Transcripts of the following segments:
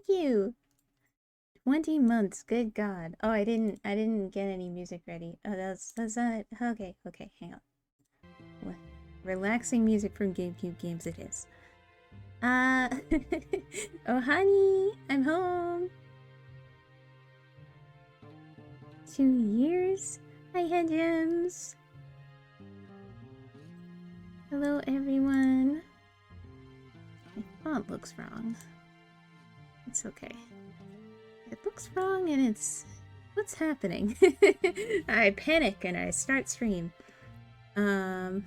Thank you. 20 months. Good God. Oh, I didn't get any music ready. Oh, that's not okay. Okay, hang on. Relaxing music from GameCube games it is. Oh, honey, I'm home. 2 years? Hi, Head Gems. Hello, everyone. My font looks wrong. It's okay. It looks wrong and it's... What's happening? I panic and I start stream. I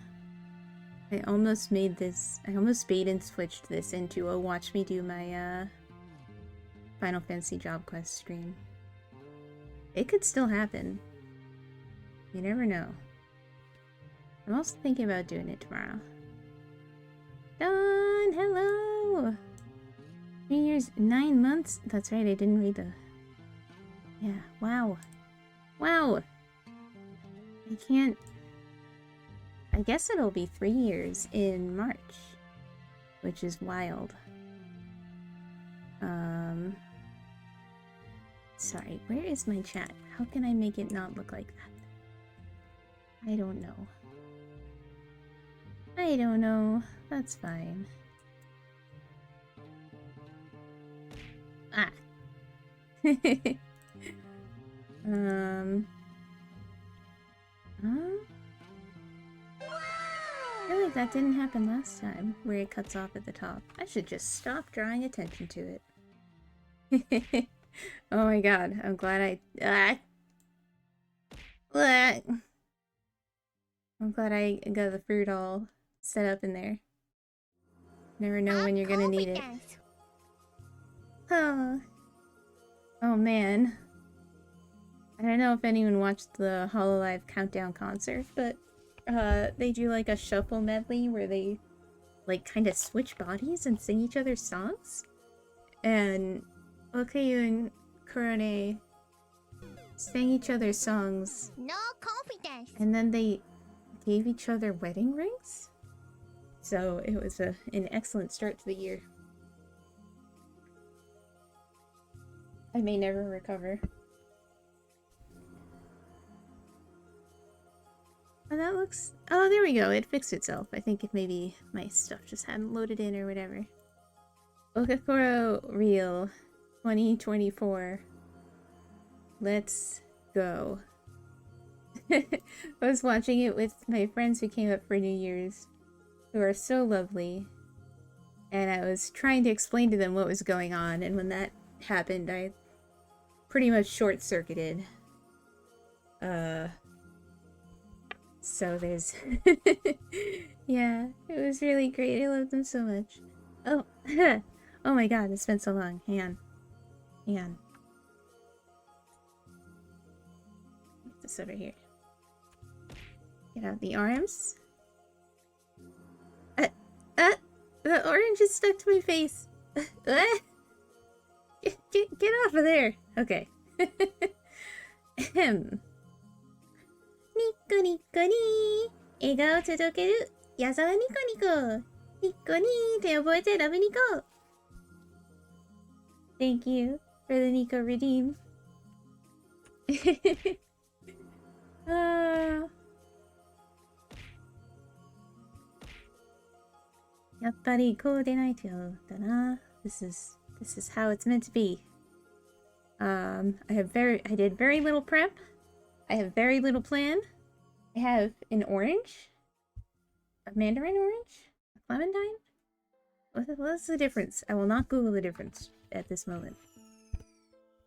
almost made this... I almost bait and switched this into a watch me do my, Final Fantasy Job Quest stream. It could still happen. You never know. I'm also thinking about doing it tomorrow. Dawn, hello! 3 years, 9 months? That's right, I didn't read the... Yeah, wow. Wow! I can't... I guess it'll be 3 years in March. Which is wild. Sorry, where is my chat? How can I make it not look like that? I don't know. I don't know. That's fine. Ah. I feel like that didn't happen last time, where it cuts off at the top. I should just stop drawing attention to it. Oh my god, I'm glad I'm glad I got the fruit all set up in there. Never know when you're gonna need it. Oh. Oh man. I don't know if anyone watched the Hololive Countdown concert, but they do like a shuffle medley where they like kind of switch bodies and sing each other's songs. And Okayu and Kurone sang each other's songs. No confidence. And then they gave each other wedding rings. So it was an excellent start to the year. I may never recover. Oh, that looks... Oh, there we go. It fixed itself. I think maybe my stuff just hadn't loaded in or whatever. Okakoro Reel 2024. Let's go. I was watching it with my friends who came up for New Year's, who are so lovely. And I was trying to explain to them what was going on, and when that happened, I pretty much short-circuited. So there's... Yeah, it was really great. I love them so much. Oh, oh my god, it's been so long. Hang on. Hang on. Put this over here. Get out the arms. The orange is stuck to my face. Get off of there. Okay. Ahem. ニッコニッコニー笑顔届ける矢沢ニコニコニッコニー手覚えてラブニコ Thank you for the Nico redeem. やっぱりこうでないとだな This is how it's meant to be. I did very little prep. I have very little plan. I have an orange, a mandarin orange, a clementine. What's the difference? I will not Google the difference at this moment.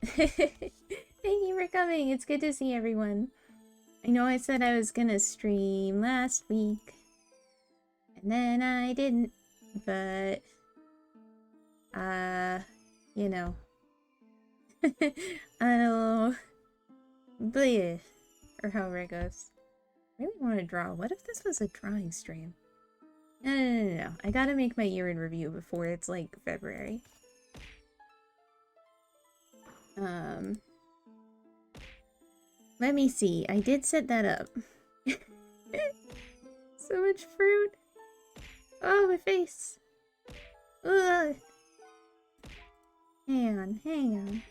Thank you for coming. It's good to see everyone. I know I said I was gonna stream last week, and then I didn't, but, you know. I don't know. Bleh. Or however it goes. I really want to draw. What if this was a drawing stream? No. I gotta make my year in review before it's like February. Let me see. I did set that up. So much fruit. Oh, my face. Ugh. Hang on.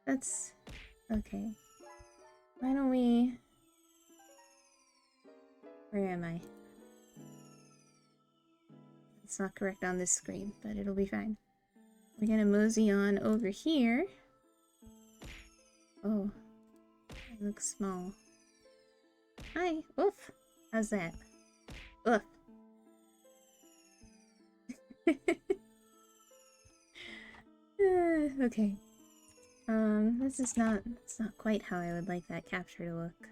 That's... okay. Why don't we... Where am I? It's not correct on this screen, but it'll be fine. We're gonna mosey on over here. Oh. It looks small. Hi! Oof! How's that? Oof! Okay. This is not, it's not quite how I would like that capture to look.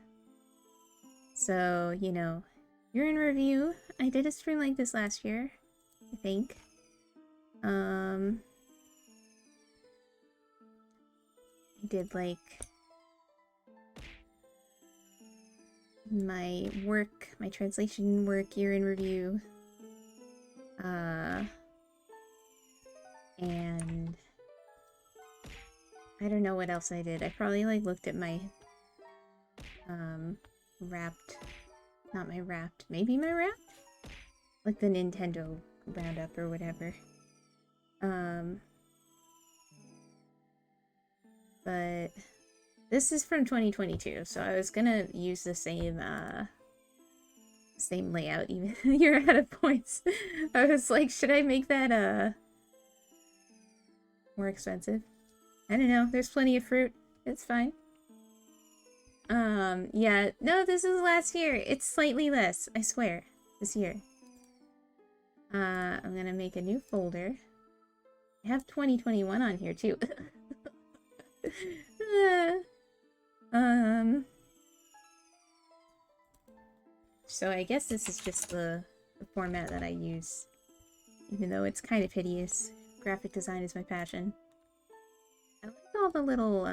So, you know, you're in review. I did a stream like this last year, I think. I did like my work, my translation work year in review. And I don't know what else I did. I probably like looked at my wrapped, not my wrapped, maybe my wrapped? Like the Nintendo roundup or whatever. But this is from 2022, so I was gonna use the same layout even. You're out of points. I was like, should I make that more expensive? I don't know, there's plenty of fruit. It's fine. Yeah, no, this is last year. It's slightly less, I swear, this year. I'm gonna make a new folder. I have 2021 on here too. So I guess this is just the format that I use. Even though it's kind of hideous. Graphic design is my passion. I like all the little,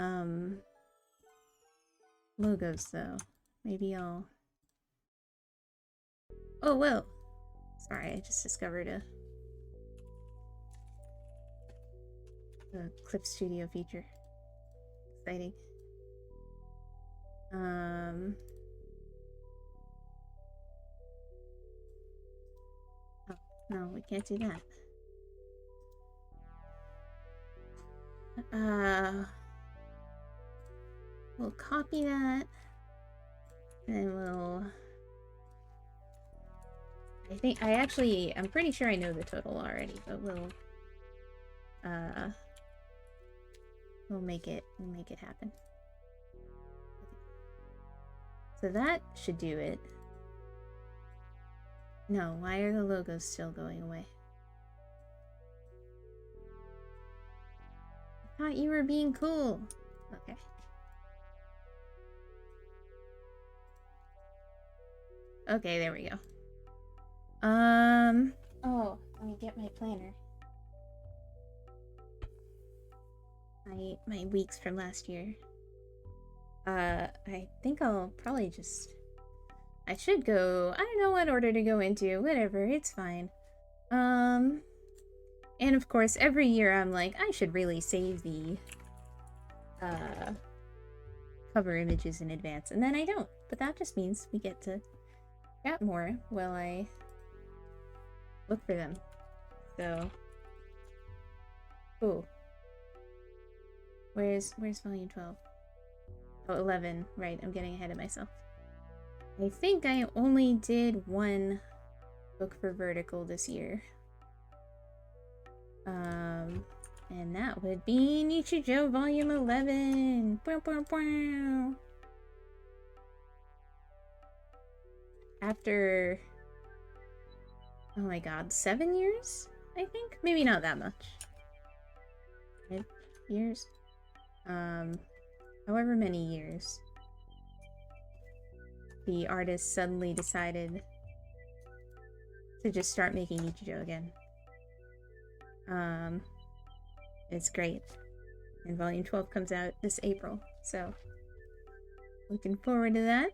logos though. Maybe I'll... Oh, whoa! Sorry, I just discovered a Clip Studio feature. Exciting. Oh, no, we can't do that. We'll copy that, and we'll... I'm pretty sure I know the total already, but we'll make it happen. So that should do it. No, why are the logos still going away? I thought you were being cool. Okay. Okay, there we go. Oh, let me get my planner. My weeks from last year. I think I'll probably just... I should go... I don't know what order to go into. Whatever, it's fine. And of course, every year I'm like, I should really save the cover images in advance. And then I don't. But that just means we get to chat more while I look for them. So... Ooh. Where's volume 12? Oh, 11. Right, I'm getting ahead of myself. I think I only did one book for Vertical this year. And that would be Nichijou Volume 11! Bow, bow, bow. After... oh my god, 7 years? I think? Maybe not that much. 5 years? However many years. The artist suddenly decided to just start making Nichijou again. It's great. And volume 12 comes out this April, so looking forward to that.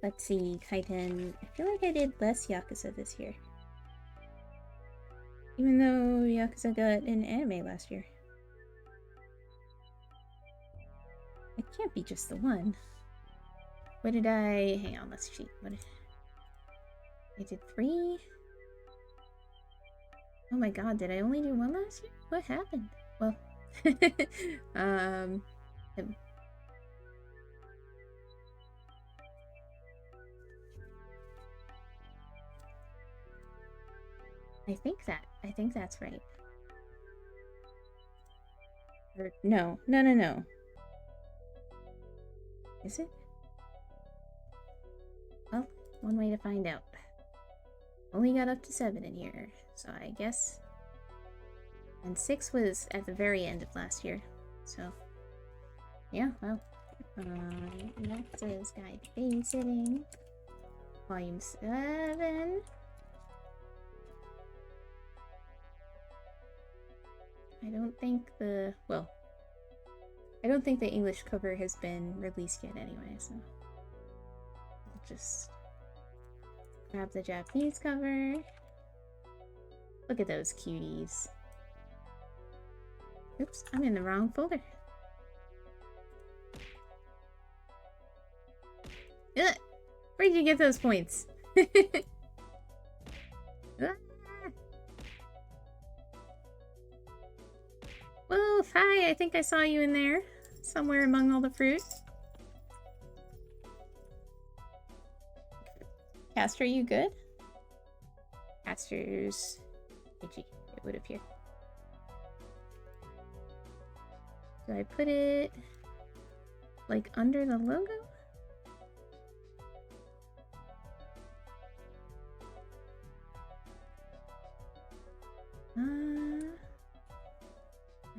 Let's see, Kaiten. I feel like I did less Yakuza this year. Even though Yakuza got an anime last year. It can't be just the one. What did I... hang on, let's see. What did... I did 3? Oh my god, did I only do one last year? What happened? Well, um, I think that's right. Or, no. Is it? Well, one way to find out. Only got up to 7 in here, so I guess. And 6 was at the very end of last year, so yeah. Well, next is Guide to Babysitting, Volume 7. I don't think the English cover has been released yet anyway, so I'll just grab the Japanese cover. Look at those cuties. Oops, I'm in the wrong folder. Ugh! Where'd you get those points? Wolf, hi! I think I saw you in there. Somewhere among all the fruit. Caster, you good? Caster's itchy, it would appear. Do I put it like under the logo?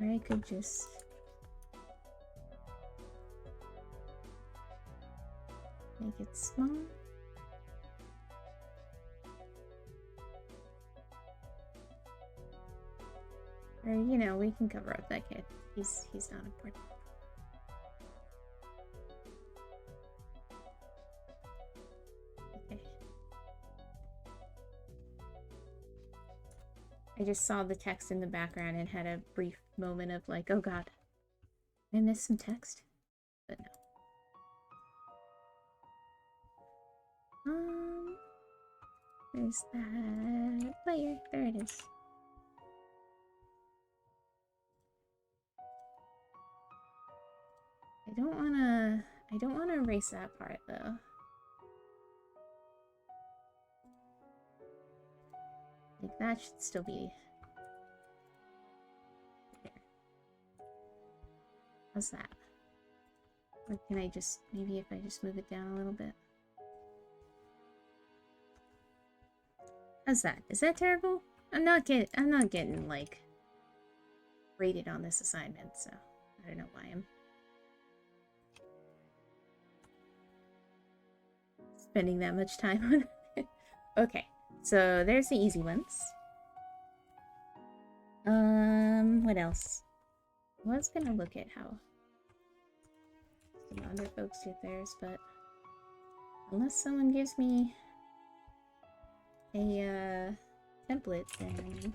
Or I could just make it small. Or, you know, we can cover up that kid. He's not important. Okay. I just saw the text in the background and had a brief moment of like, oh god, I missed some text? But no. Where's that player? There it is. I don't wanna erase that part though. Like that should still be there. How's that? Or can I just, maybe if I just move it down a little bit? How's that? Is that terrible? I'm not getting like rated on this assignment, so I don't know why I'm spending that much time on it. Okay, so there's the easy ones. What else? I was gonna look at how some other folks did theirs, but unless someone gives me a template, then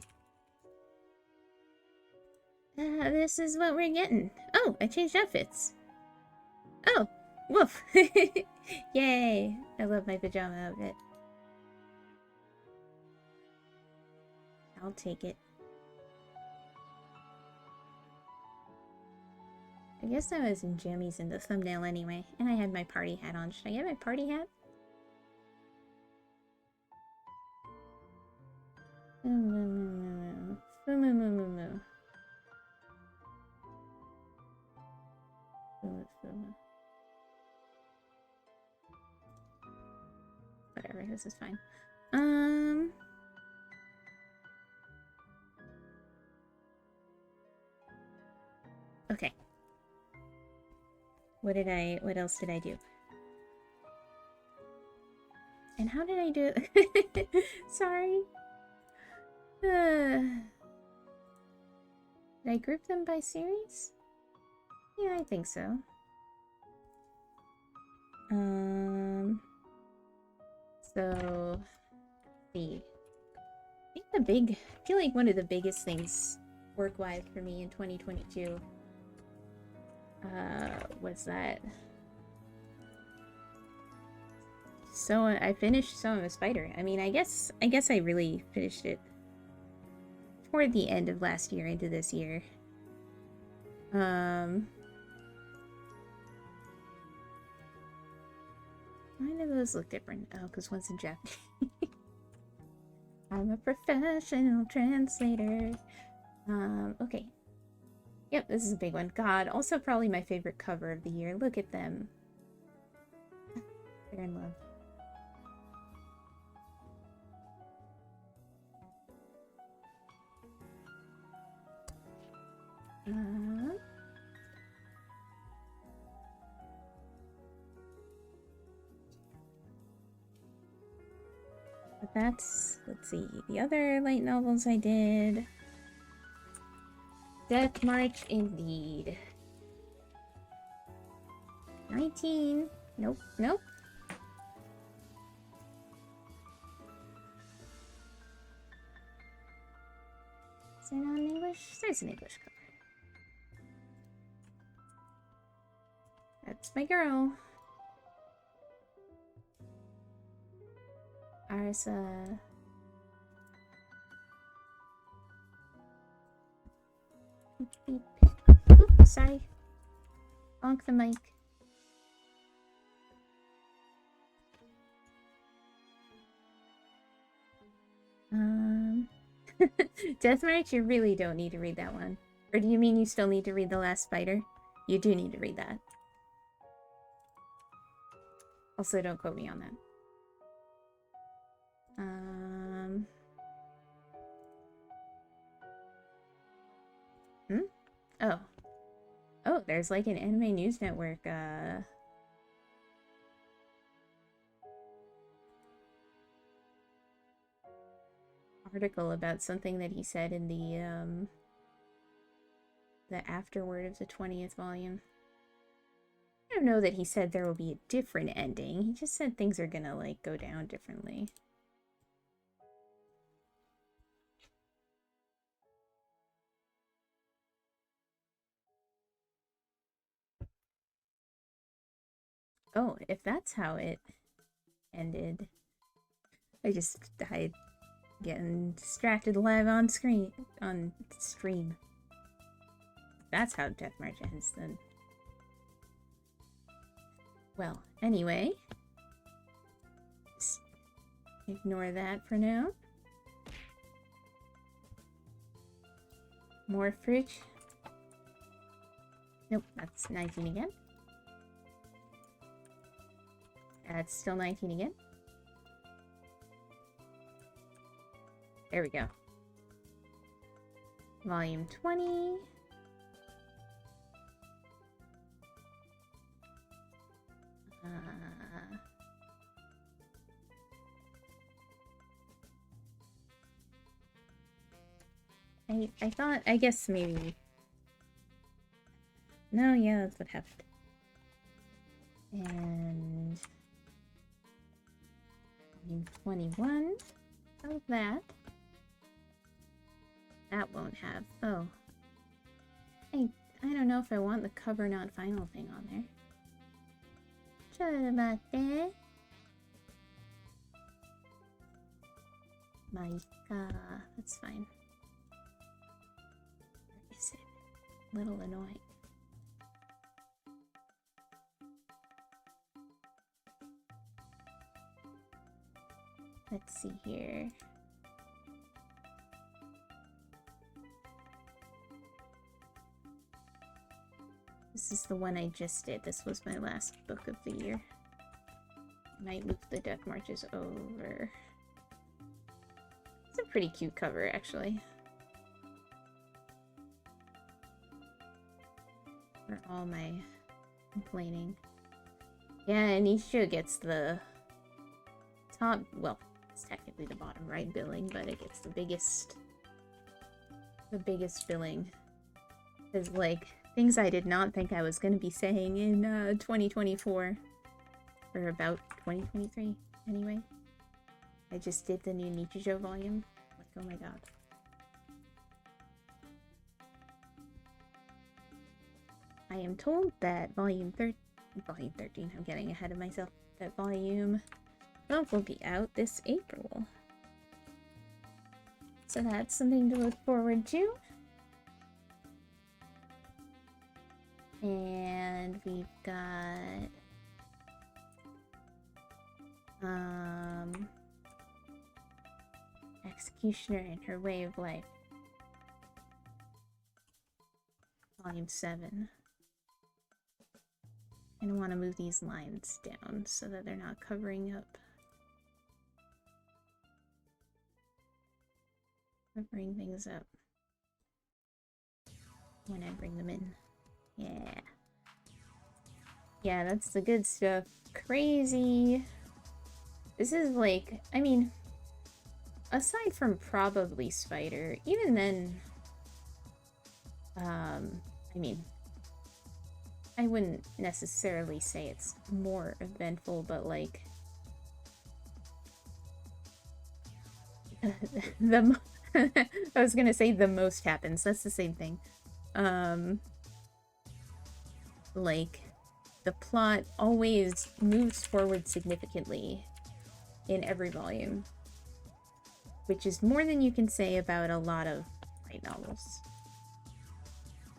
this is what we're getting. Oh, I changed outfits. Oh, woof! Yay! I love my pajama outfit. I'll take it. I guess I was in jammies in the thumbnail anyway, and I had my party hat on. Should I get my party hat? Whatever, this is fine. Okay. What else did I do? And how did I do it? Sorry. Did I group them by series? Yeah, I think so. So, let's see. I feel like one of the biggest things work-wise for me in 2022 was that I finished Sewing with Spider. I mean, I guess I really finished it toward the end of last year into this year. Why do those look different? Oh, because one's in Japanese. I'm a professional translator. Okay. Yep, this is a big one. God, also probably my favorite cover of the year. Look at them. They're in love. But that's, let's see, the other light novels I did. Death March, indeed. 19. Nope, nope. Is there not an English? There's an English cover. That's my girl. Arsa. Beep. Oops, sorry. Bonk the mic. Deathmarch, you really don't need to read that one. Or do you mean you still need to read The Last Spider? You do need to read that. Also, don't quote me on that. Oh. Oh, there's like an anime news network, article about something that he said in the afterword of the 20th volume. I don't know that he said there will be a different ending. He just said things are gonna, like, go down differently. Oh, if that's how it ended. I getting distracted live on stream. That's how Death March ends, then. Well, anyway. Just ignore that for now. More fruit. Nope, that's 19 again. That's still 19 again. There we go. Volume 20. I thought, I guess maybe... No, yeah, that's what happened. And... Volume 21 of that. That won't have... Oh. I don't know if I want the cover not final thing on there. Maika. That's fine. Where is it? Little annoying. Let's see here. This is the one I just did. This was my last book of the year. Might move the Death Marches over. It's a pretty cute cover, actually. For all my complaining. Yeah, and Nisho gets the top, well, it's technically the bottom right billing, but it gets the biggest billing. Because, like, things I did not think I was going to be saying in 2024. Or about 2023, anyway. I just did the new Nichijou volume. Like, oh my god. I am told that volume 13, I'm getting ahead of myself, that volume 12 will be out this April. So that's something to look forward to. And we've got Executioner and Her Way of Life, Volume 7. I want to move these lines down so that they're not covering things up when I bring them in. Yeah. Yeah, that's the good stuff. Crazy. This is like, I mean, aside from probably Spider, even then, I mean, I wouldn't necessarily say it's more eventful, but like, I was gonna say the most happens. That's the same thing. Like, the plot always moves forward significantly in every volume, which is more than you can say about a lot of light novels.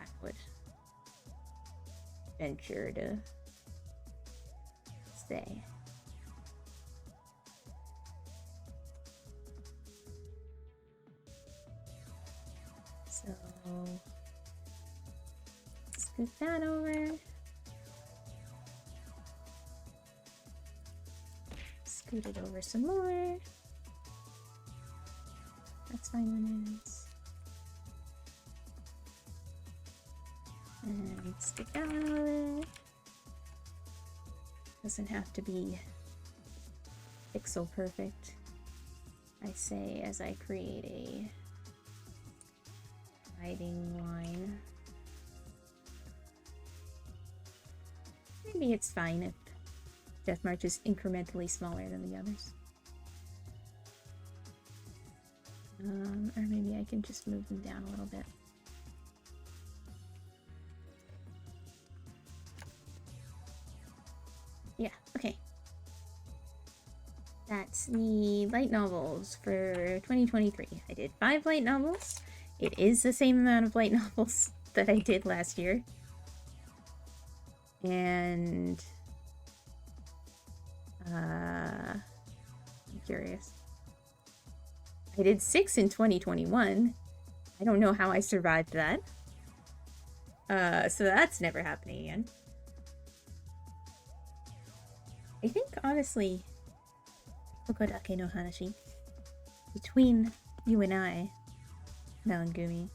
I would venture to say. So, scoot that over. Scoot it over some more. That's fine when it is. And stick that one over. Doesn't have to be pixel perfect, I say, as I create a hiding line. Maybe it's fine if Death March is incrementally smaller than the others. Or maybe I can just move them down a little bit. Yeah, okay. That's the light novels for 2023. I did 5 light novels. It is the same amount of light novels that I did last year. And I'm curious. I did 6 in 2021. I don't know how I survived that. So that's never happening again. I think, honestly, Kokodake no Hanashi, between you and I, Melangumi,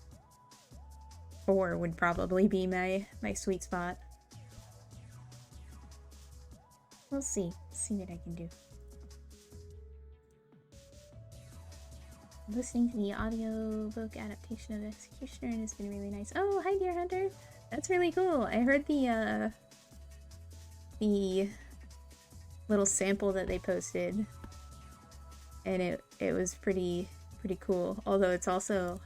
4 would probably be my sweet spot. We'll see. See what I can do. Listening to the audiobook adaptation of Executioner, and it's been really nice. Oh, hi, Deer Hunter. That's really cool. I heard the little sample that they posted, and it was pretty cool. Although it's a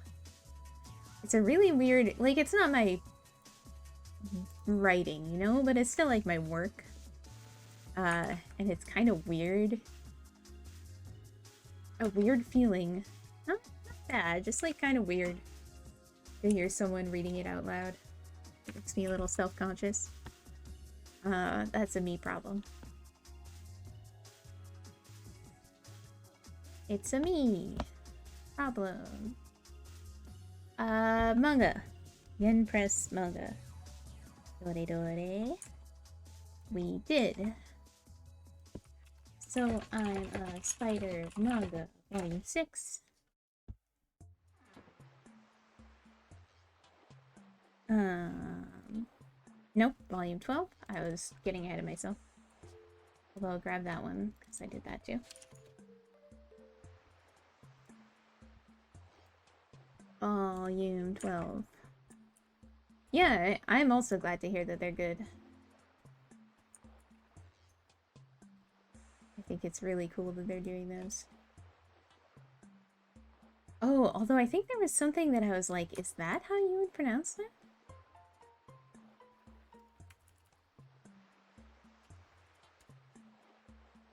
really weird, like, it's not my writing, you know, but it's still like my work. And it's kind of weird. A weird feeling. Not bad, just like kind of weird to hear someone reading it out loud. It makes me a little self-conscious. That's a me problem. It's a me problem. Manga. Yen Press manga. Dore dore. We did. So I'm Spider Manga Volume 6. Nope, Volume 12. I was getting ahead of myself. Although I'll grab that one, because I did that too. Volume 12. Yeah, I'm also glad to hear that they're good. I think it's really cool that they're doing those. Oh, although I think there was something that I was like, is that how you would pronounce that?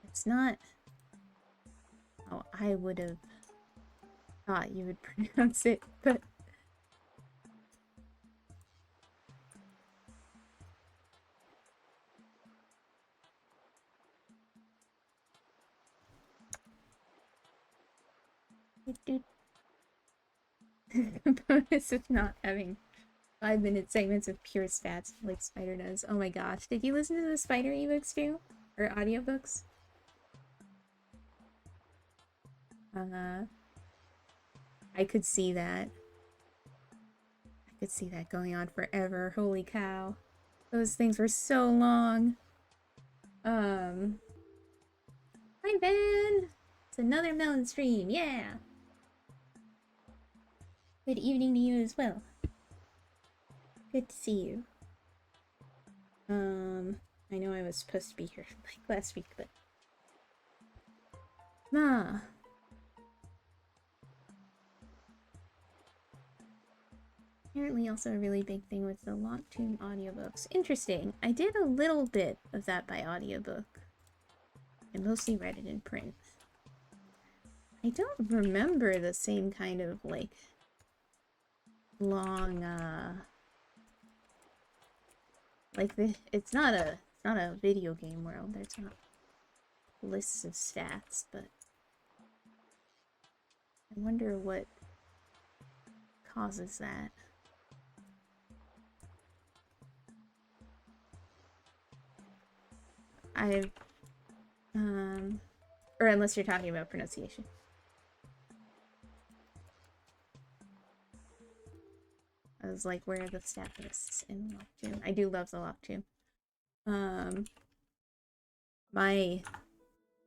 It's not how I would have thought you would pronounce it, but... The bonus of not having 5-minute segments of pure stats like Spider does. Oh my gosh, did you listen to the Spider ebooks too? Or audiobooks? I could see that. I could see that going on forever. Holy cow. Those things were so long. Hi Ben! It's another melon stream, yeah! Good evening to you as well. Good to see you. I know I was supposed to be here like last week, but... Apparently also a really big thing with the Locktoon audiobooks. Interesting. I did a little bit of that by audiobook. I mostly read it in print. I don't remember the same kind of, like, long, like, it's not a video game world. There's not lists of stats, but I wonder what causes that. Or unless you're talking about pronunciation. I was like, where are the stat lists in Locktoon? I do love the Locktoon.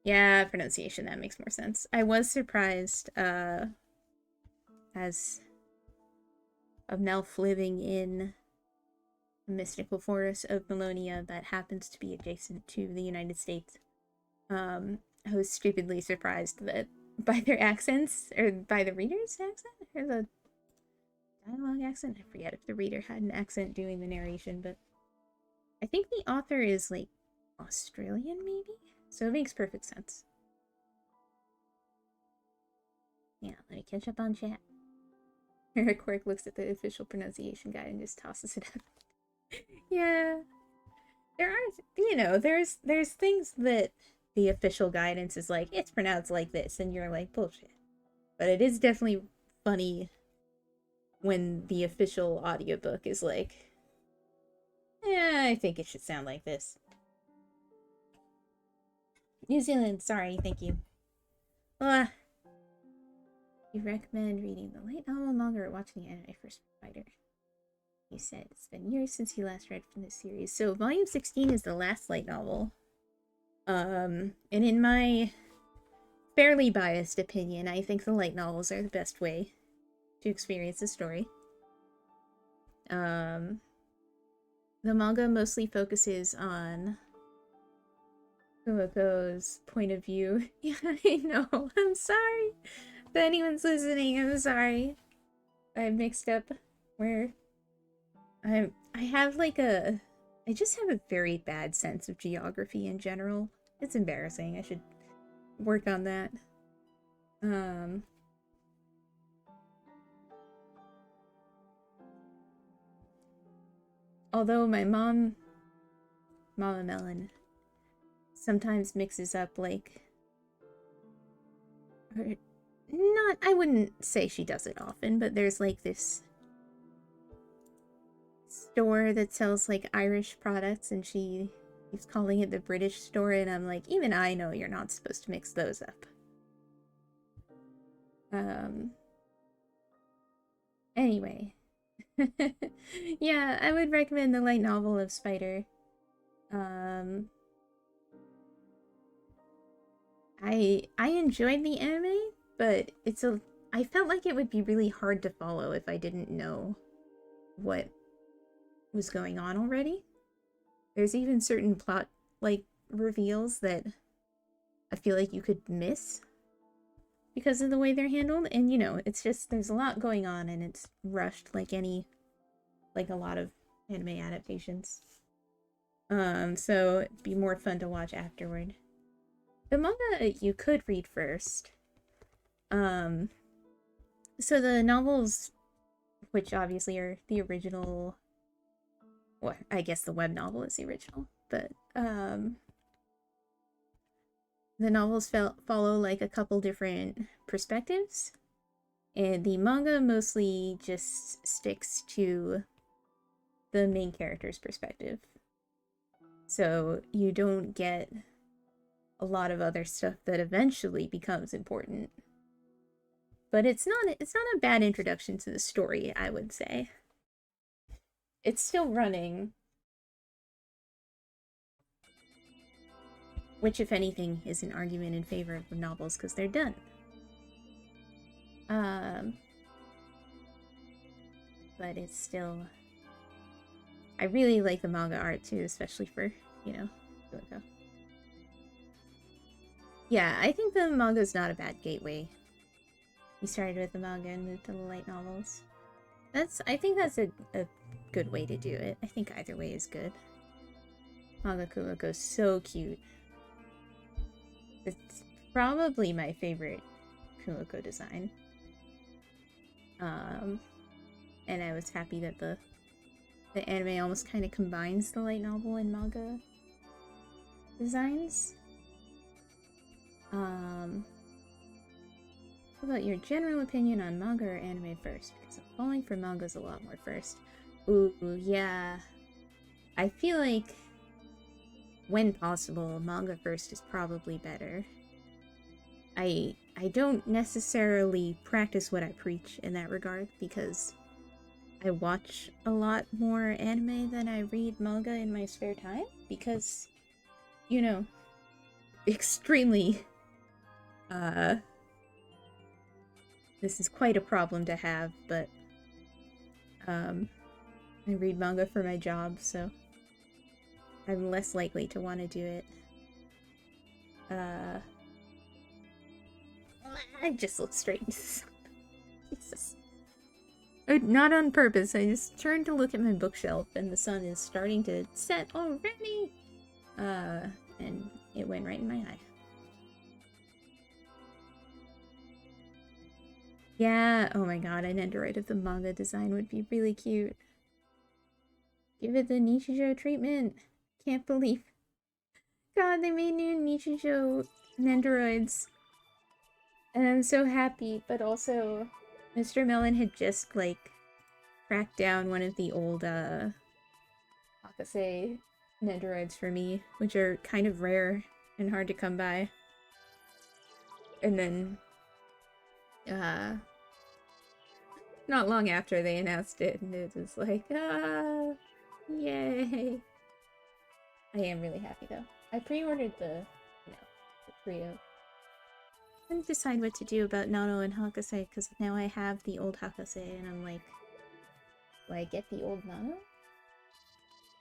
Yeah, pronunciation, that makes more sense. I was surprised, as a melf living in the mystical forest of Melonia that happens to be adjacent to the United States. I was stupidly surprised that by their accents, or by the reader's accent, or the dialogue accent? I forget if the reader had an accent doing the narration, but I think the author is, like, Australian, maybe? So it makes perfect sense. Yeah, let me catch up on chat. Quirk looks at the official pronunciation guide and just tosses it up. Yeah. There are, you know, there's things that the official guidance is like, it's pronounced like this, and you're like, bullshit. But it is definitely funny when the official audiobook is like, yeah, I think it should sound like this. New Zealand, sorry, thank you. You recommend reading the light novel, manga, or watching the anime for Spider? You said it's been years since you last read from this series. So volume 16 is the last light novel. And in my fairly biased opinion, I think the light novels are the best way to experience the story. The manga mostly focuses on Kumako's point of view. Yeah, I know. I'm sorry. If anyone's listening, I'm sorry. I mixed up where I have like I just have a very bad sense of geography in general. It's embarrassing. I should work on that. Although my Mama Melon, sometimes mixes up, like, not, I wouldn't say she does it often, but there's like this store that sells like Irish products, and she keeps calling it the British store, and I'm like, even I know you're not supposed to mix those up. Anyway. Yeah, I would recommend the light novel of Spider. I enjoyed the anime, but I felt like it would be really hard to follow if I didn't know what was going on already. There's even certain plot, like, reveals that I feel like you could miss because of the way they're handled, and, you know, it's just, there's a lot going on, and it's rushed like a lot of anime adaptations. So it'd be more fun to watch afterward. The manga you could read first. So the novels, which obviously are the original, well, I guess the web novel is the original, but the novels follow like a couple different perspectives, and the manga mostly just sticks to the main character's perspective. So you don't get a lot of other stuff that eventually becomes important. But it's not a bad introduction to the story, I would say. It's still running, which, if anything, is an argument in favor of the novels because they're done. But it's still... I really like the manga art too, especially for, you know, Kumiko. Yeah, I think the manga's not a bad gateway. You started with the manga and moved to the light novels. I think that's a good way to do it. I think either way is good. Manga Kumiko's so cute. It's probably my favorite Kumiko design. And I was happy that the anime almost kind of combines the light novel and manga designs. How about your general opinion on manga or anime first? Because I'm falling for mangas a lot more first. Ooh, yeah. I feel like, when possible, manga first is probably better. I don't necessarily practice what I preach in that regard, because I watch a lot more anime than I read manga in my spare time, because, you know, extremely, this is quite a problem to have, but, I read manga for my job, so I'm less likely to want to do it. I just looked straight into the sun. Jesus. Not on purpose, I just turned to look at my bookshelf and the sun is starting to set already! And it went right in my eye. Yeah, oh my god, an Android of the manga design would be really cute. Give it the Nichijou treatment. Can't believe. God, they made new Nichijou Nendoroids. And I'm so happy, but also Mr. Melon had just, like, cracked down one of the old, Hakase Nendoroids for me, which are kind of rare and hard to come by. And then, not long after they announced it, and it was like, yay! I am really happy, though. I pre-ordered the trio. I couldn't decide what to do about Nano and Hakase, because now I have the old Hakase, and I'm like, do I get the old Nano?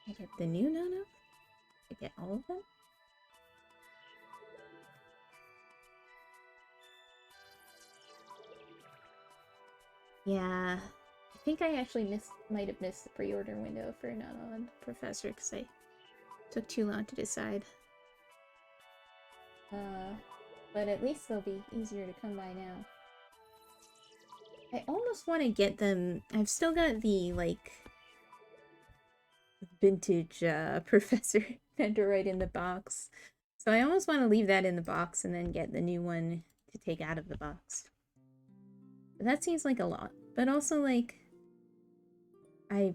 I get the new Nano? I get all of them? Yeah, I think I actually might have missed the pre-order window for Nano and Professor, because I took too long to decide. But at least they'll be easier to come by now. I almost want to get them. I've still got the, like, vintage Professor Nendoroid in the box. So I almost want to leave that in the box and then get the new one to take out of the box. But that seems like a lot. But also, like, I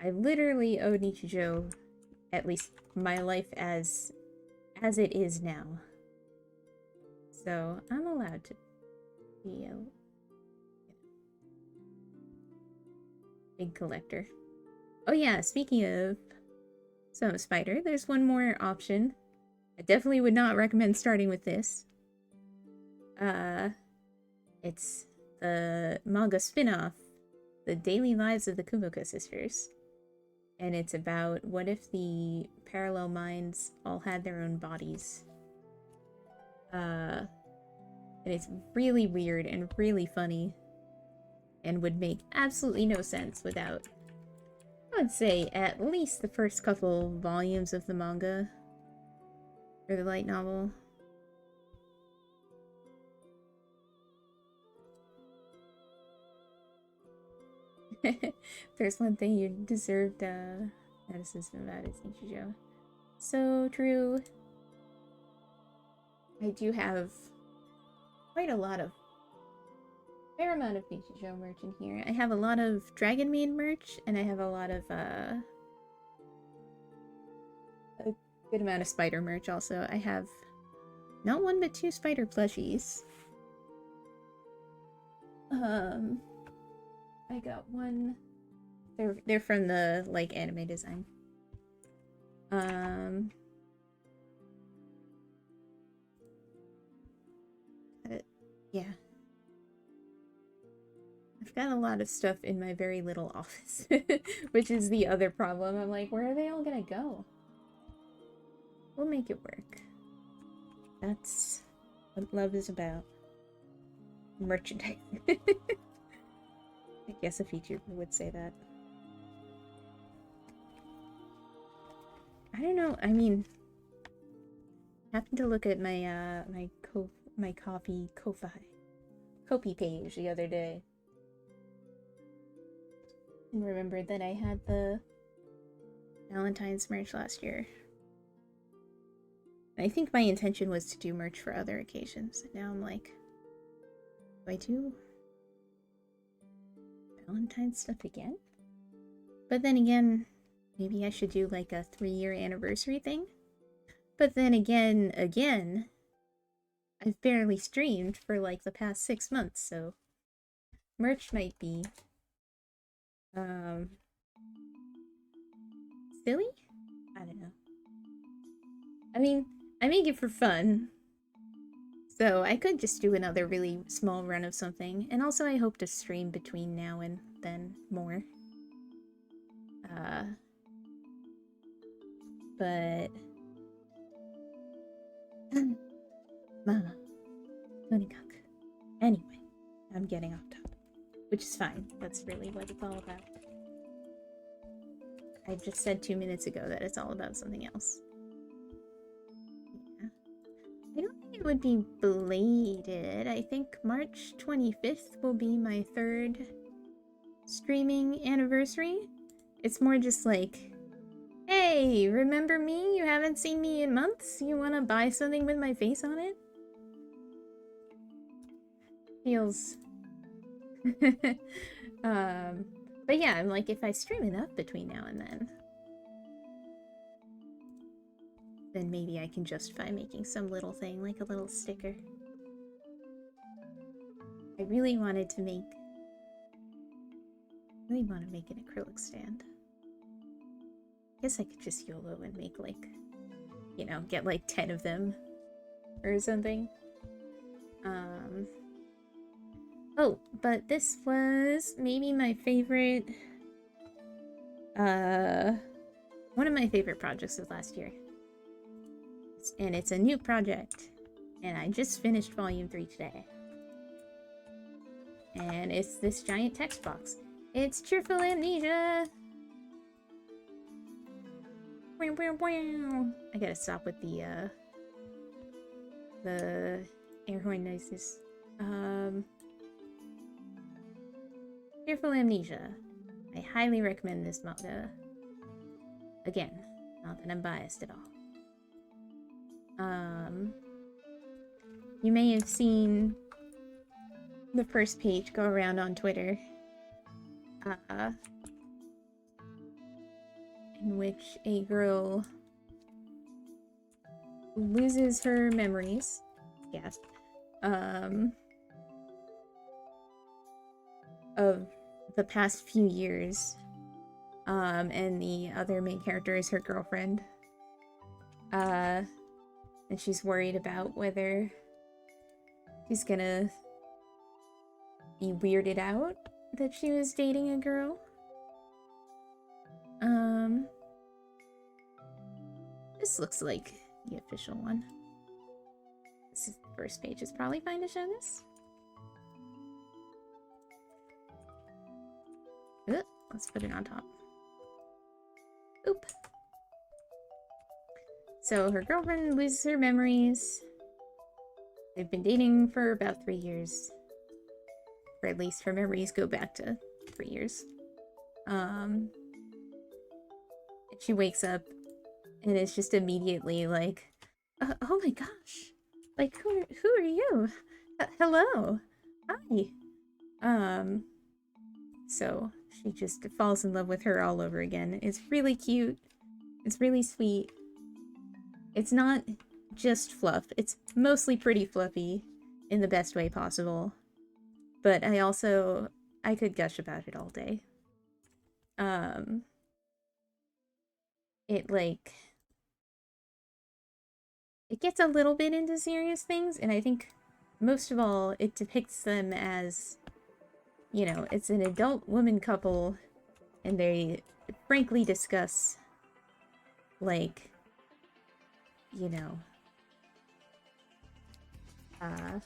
literally owe Nichijou at least my life as it is now. So I'm allowed to be a big collector. Oh yeah, speaking of Soma Spider, there's one more option. I definitely would not recommend starting with this. It's the manga spin-off, The Daily Lives of the Kumiko Sisters. And it's about what if the parallel minds all had their own bodies. And it's really weird and really funny. And would make absolutely no sense without, I would say, at least the first couple volumes of the manga. Or the light novel. There's one thing you deserved criticism about is Nichijou. So true. I do have quite a lot of fair amount of Nichijou merch in here. I have a lot of Dragon Maid merch, and I have a lot of a good amount of spider merch also. I have not one but two spider plushies. I got one. They're from the like anime design. Yeah. I've got a lot of stuff in my very little office, which is the other problem. I'm like, where are they all gonna go? We'll make it work. That's what love is about. Merchandise. I guess a VTuber would say that. I don't know. I mean, I happened to look at my my Ko-fi page the other day, and remembered that I had the Valentine's merch last year. I think my intention was to do merch for other occasions. And now I'm like, do I do Valentine's stuff again? But then again, maybe I should do like a 3-year anniversary thing. But then again, I've barely streamed for like the past 6 months, so merch might be silly? I don't know. I mean, I make it for fun, so I could just do another really small run of something, and also I hope to stream between now and then more. But Mama, Tonikak. Anyway, I'm getting off topic, which is fine. That's really what it's all about. I just said 2 minutes ago that it's all about something else. Yeah. I don't think it would be belated. I think March 25th will be my 3rd streaming anniversary. It's more just like, hey, remember me? You haven't seen me in months? You want to buy something with my face on it? Feels... but yeah, I'm like, if I stream enough between now and then maybe I can justify making some little thing, like a little sticker. I really wanted to make... an acrylic stand. I guess I could just YOLO and make like, you know, get like 10 of them or something. Oh, but this was maybe my favorite, one of my favorite projects of last year. And it's a new project, and I just finished volume 3 today. And it's this giant text box. It's Cheerful Amnesia! I gotta stop with the air horn noises. Cheerful Amnesia. I highly recommend this manga. Again, not that I'm biased at all. You may have seen the first page go around on Twitter. In which a girl loses her memories, yes, of the past few years, and the other main character is her girlfriend, and she's worried about whether she's gonna be weirded out that she was dating a girl. This looks like the official one. This is the first page. It's probably fine to show this. Let's put it on top. Oop. So her girlfriend loses her memories. They've been dating for about 3 years. Or at least her memories go back to 3 years. She wakes up and it's just immediately like, oh my gosh, like who are you? Hello, hi. So she just falls in love with her all over again. It's really cute. It's really sweet. It's not just fluff. It's mostly pretty fluffy in the best way possible. But I could gush about it all day. It gets a little bit into serious things, and I think most of all, it depicts them as, you know, it's an adult woman couple, and they frankly discuss, like, you know, I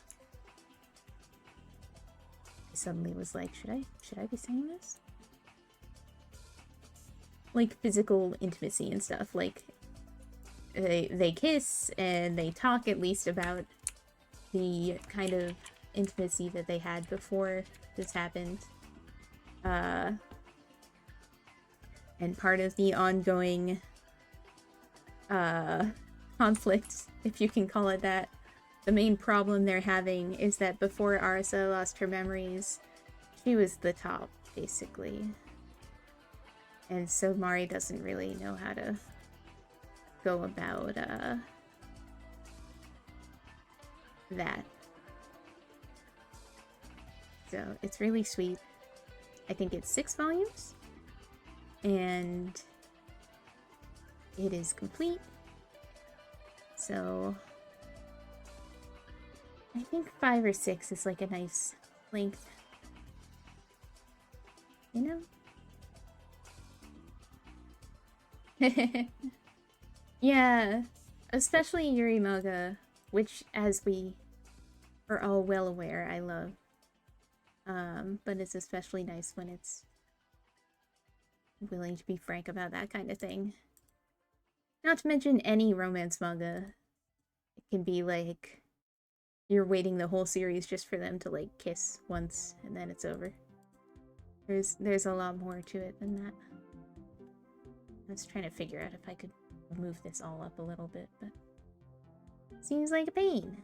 suddenly was like, should I be saying this? Like, physical intimacy and stuff, like, they kiss, and they talk at least about the kind of intimacy that they had before this happened. And part of the ongoing conflict, if you can call it that, the main problem they're having is that before Arisa lost her memories, she was the top, basically. And so Mari doesn't really know how to go about that. So it's really sweet. I think it's 6 volumes, and it is complete. So I think 5 or 6 is like a nice length, you know? Yeah, especially Yuri manga, which, as we are all well aware, I love. But it's especially nice when it's willing to be frank about that kind of thing. Not to mention any romance manga. It can be like you're waiting the whole series just for them to like kiss once and then it's over. There's a lot more to it than that. I was trying to figure out if I could move this all up a little bit, but seems like a pain.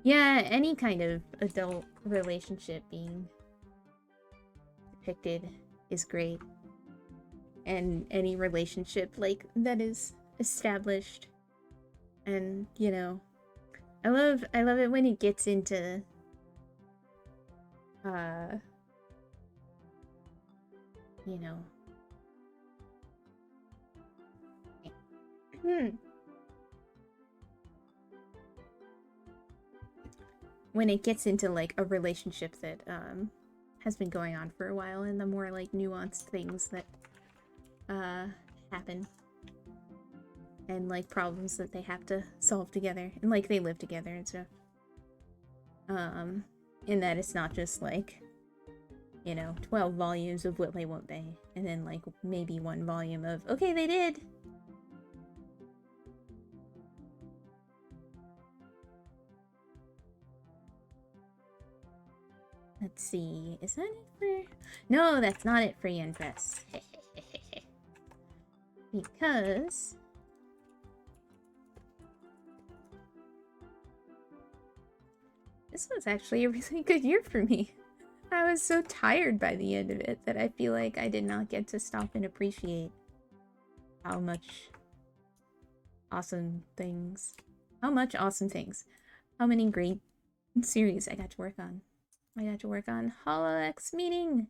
Yeah, any kind of adult relationship being depicted is great. And any relationship like that is established. And, you know, I love it when it gets into you know, when it gets into like a relationship that has been going on for a while, and the more like nuanced things that happen, and like problems that they have to solve together, and like they live together and stuff. In that it's not just like, you know, 12 volumes of will they won't they, and then like maybe 1 volume of okay they did. Let's see, is that it for... No, that's not it for Yenfest. Because... this was actually a really good year for me. I was so tired by the end of it that I feel like I did not get to stop and appreciate how much awesome things... How many great series I got to work on. I got to work on HoloX Meeting.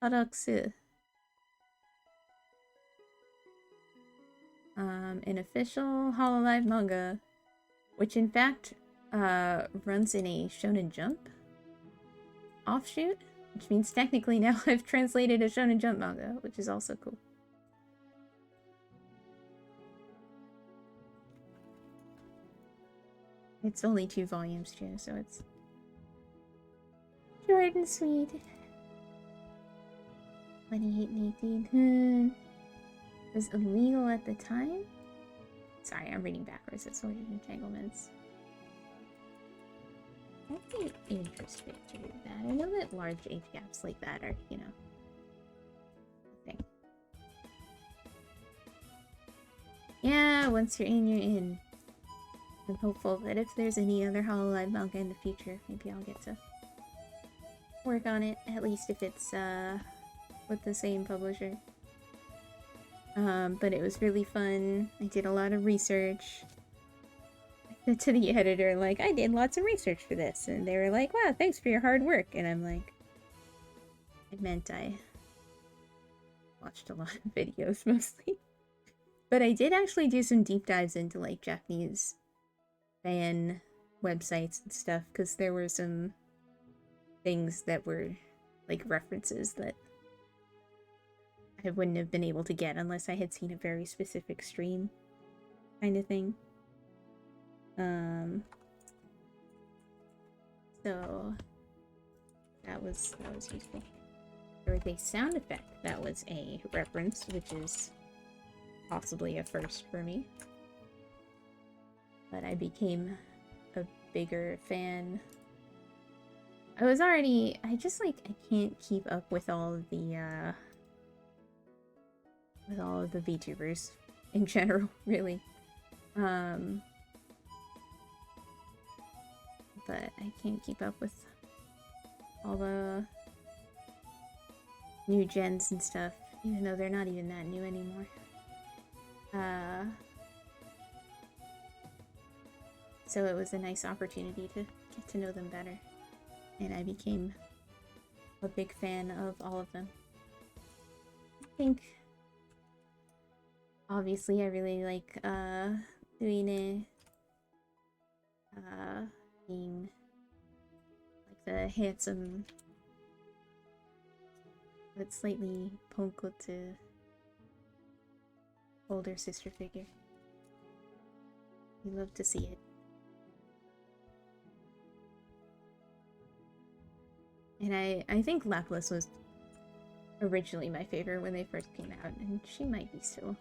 HoloX. An official Hololive manga, which in fact runs in a Shonen Jump offshoot, which means technically now I've translated a Shonen Jump manga, which is also cool. It's only 2 volumes too, so it's short and sweet. 28 and 18. It was illegal at the time? Sorry, I'm reading backwards. It's Sorted Entanglements. I'd be interested to read that. I know that large age gaps like that are, you know, Yeah, once you're in, you're in. I'm hopeful that if there's any other Hololive manga in the future, maybe I'll get to work on it, at least if it's with the same publisher. But it was really fun. I did a lot of research. I said to the editor, like, I did lots of research for this, and they were like, wow, thanks for your hard work. And I'm like, it meant I watched a lot of videos mostly. But I did actually do some deep dives into like Japanese fan websites and stuff, because there were some things that were like references that I wouldn't have been able to get unless I had seen a very specific stream kind of thing. So that was useful. There was a sound effect that was a reference, which is possibly a first for me. But I became a bigger fan. I can't keep up with all of the VTubers in general, really. But I can't keep up with all the new gens and stuff, even though they're not even that new anymore. So it was a nice opportunity to get to know them better. And I became a big fan of all of them. I think, obviously, I really like, Uine, being, like, the handsome, but slightly ponkotu older sister figure. You love to see it. And I think Lapis was originally my favorite when they first came out, and she might be still.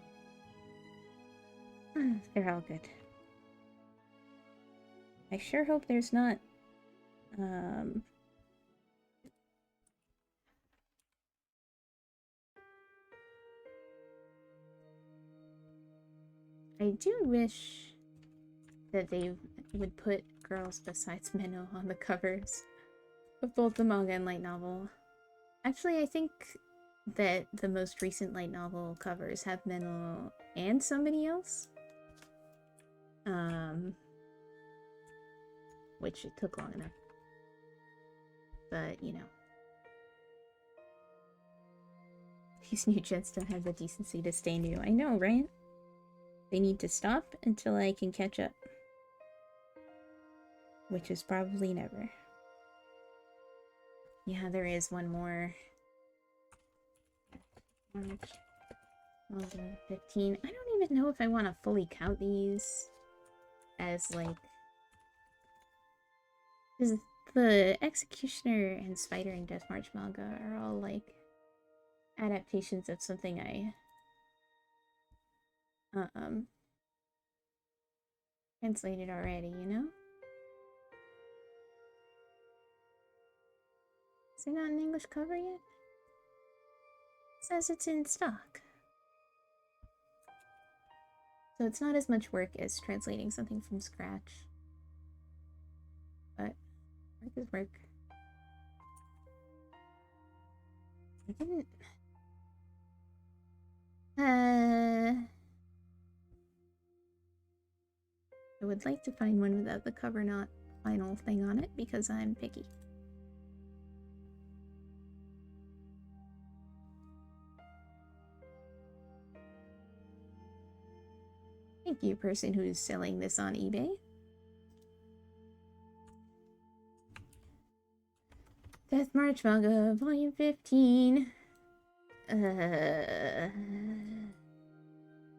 They're all good. I sure hope there's not, I do wish that they would put girls besides Menno on the covers of both the manga and light novel. Actually, I think that the most recent light novel covers have Menno and somebody else. Which it took long enough. But, you know. These new gens don't have the decency to stay new. I know, right? They need to stop until I can catch up. Which is probably never. Yeah, there is one more. 15. I don't even know if I want to fully count these as, like... Because the Executioner and Spider and Death March manga are all, like, adaptations of something I... translated already, you know? Is there not an English cover yet? It says it's in stock. So it's not as much work as translating something from scratch. But work is work. I didn't... I would like to find one without the cover not final thing on it because I'm picky. Thank you, person who's selling this on eBay. Death March Manga, Volume 15. I'm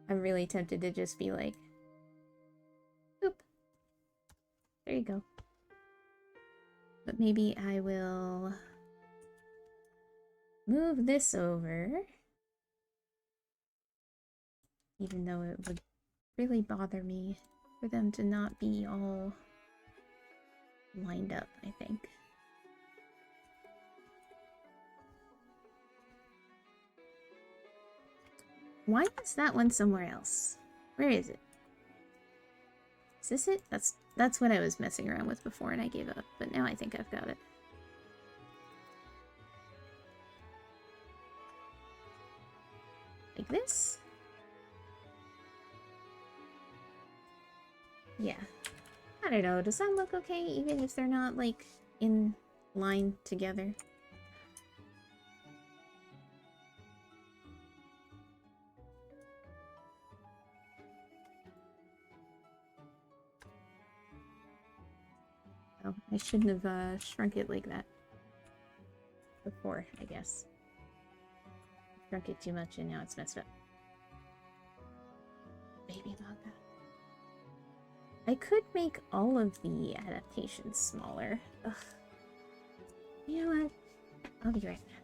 really tempted to just be like, oop. There you go. But maybe I will move this over. Even though it would really bother me for them to not be all lined up, I think. Why is that one somewhere else? Where is it? Is this it? That's what I was messing around with before and I gave up, but now I think I've got it. Like this? Yeah. I don't know, does that look okay even if they're not, like, in line together? Oh, I shouldn't have shrunk it like that before, I guess. Shrunk it too much and now it's messed up. Baby manga. I could make all of the adaptations smaller. Ugh. You know what? I'll be right back.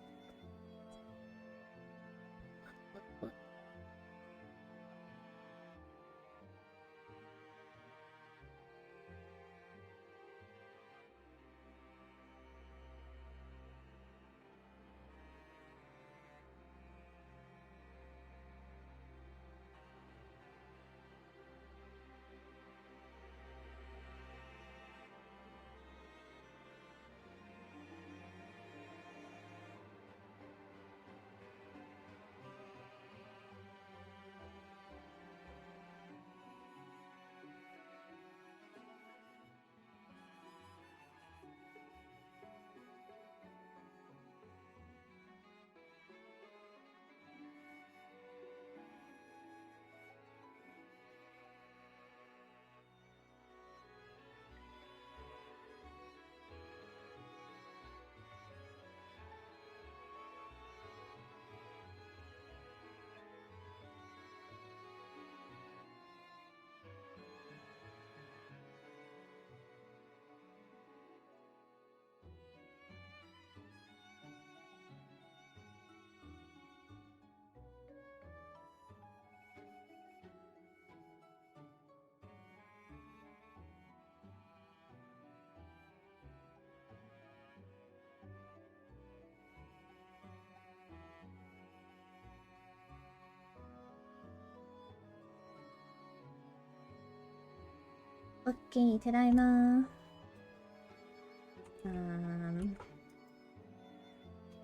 Okay, tadaima.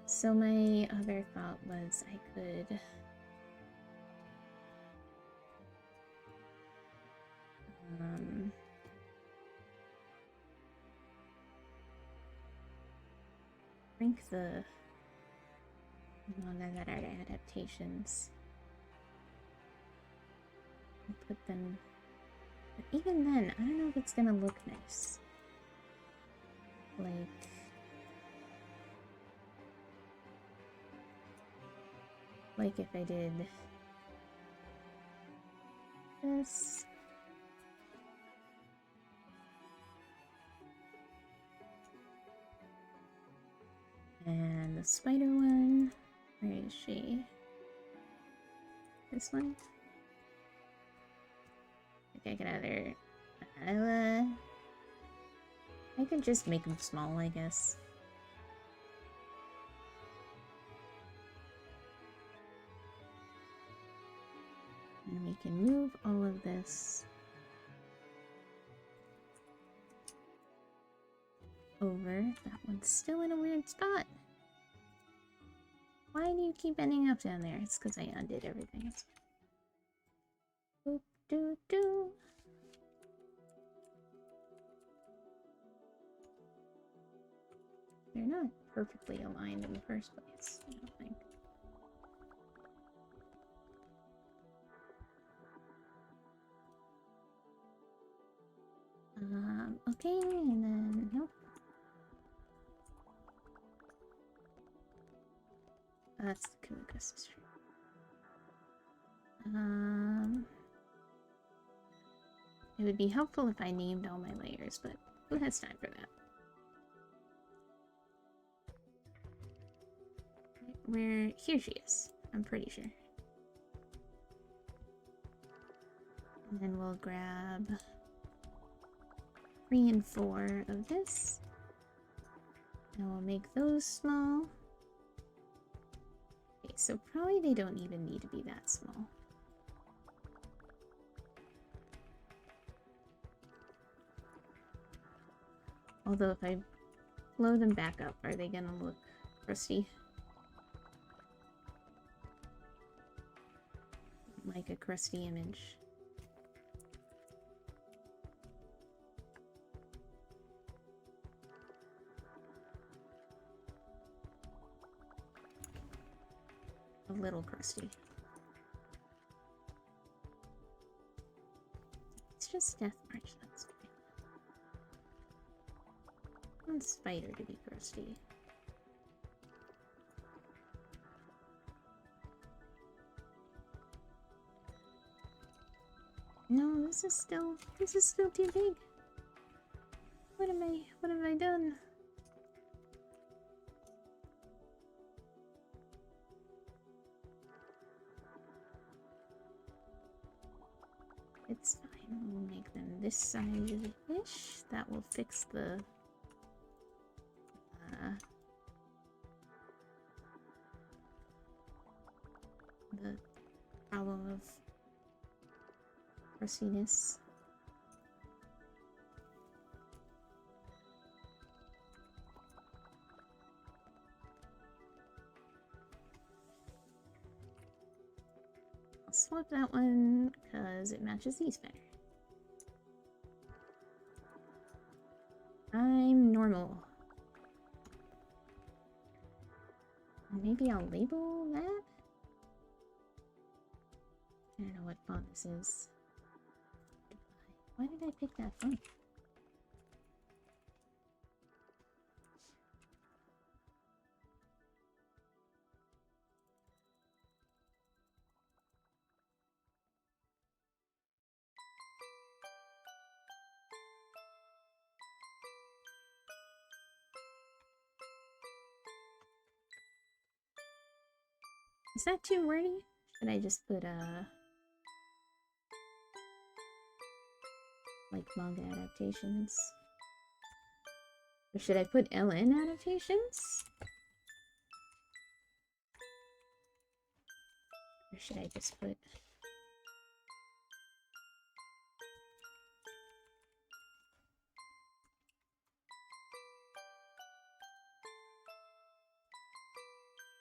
So my other thought was I could rank the manga that are adaptations and put them. But even then, I don't know if it's gonna look nice. Like if I did this. And the spider one, where is she? This one? I think I could either... I could just make them small, I guess. And we can move all of this over. That one's still in a weird spot. Why do you keep ending up down there? It's because I undid everything. Boop doo doo. They're not perfectly aligned in the first place, I don't think. Okay, and then nope. That's the Kumiko sister. It would be helpful if I named all my layers, but who has time for that? Where here she is, I'm pretty sure. And then we'll grab 3 and 4 of this. And we'll make those small. Okay, so probably they don't even need to be that small. Although if I blow them back up, are they gonna look crusty? Like a crusty image. A little crusty. It's just Death March, that's fine. I want Spider to be crusty. No, this is still too big. What have I done? It's fine, we'll make them this size-ish. That will fix the problem of crustiness. I'll swap that one because it matches these better. I'm normal. Maybe I'll label that? I don't know what font this is. Why did I pick that font? Is that too wordy? Should I just put like manga adaptations? Or should I put LN adaptations? Or should I just put...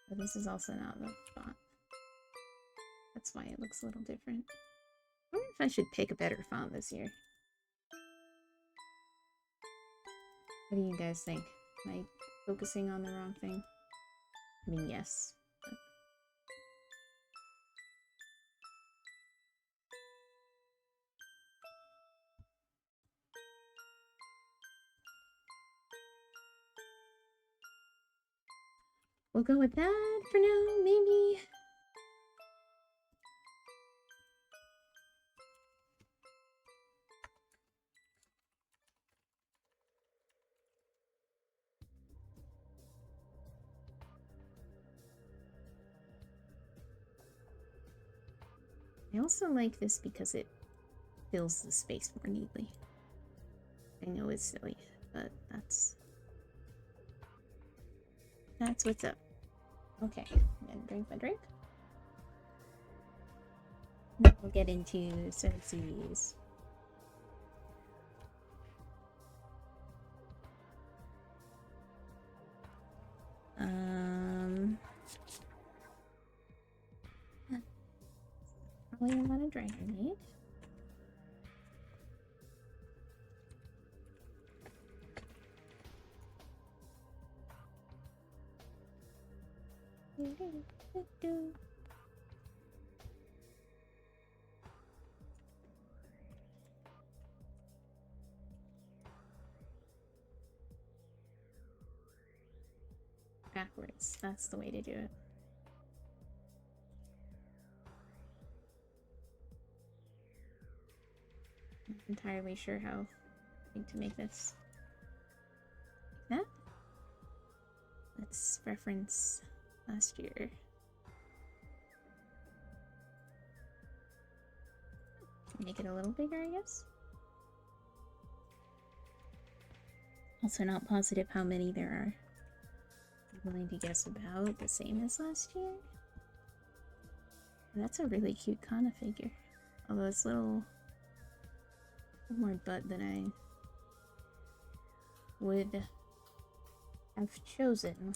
But this is also not the font. That's why it looks a little different. I wonder if I should pick a better font this year. What do you guys think? Am I focusing on the wrong thing? I mean, yes. But... we'll go with that for now, maybe. I also like this because it fills the space more neatly. I know it's silly, but that's what's up. Okay, I'm gonna drink my drink. Now we'll get into services. Probably a lot of dragon meat. Backwards, that's the way to do it. I'm not entirely sure how I think to make this. Like that? Let's reference last year. Make it a little bigger, I guess. Also not positive how many there are. I'm willing to guess about the same as last year. That's a really cute Kana figure. Although it's a little more butt than I would have chosen.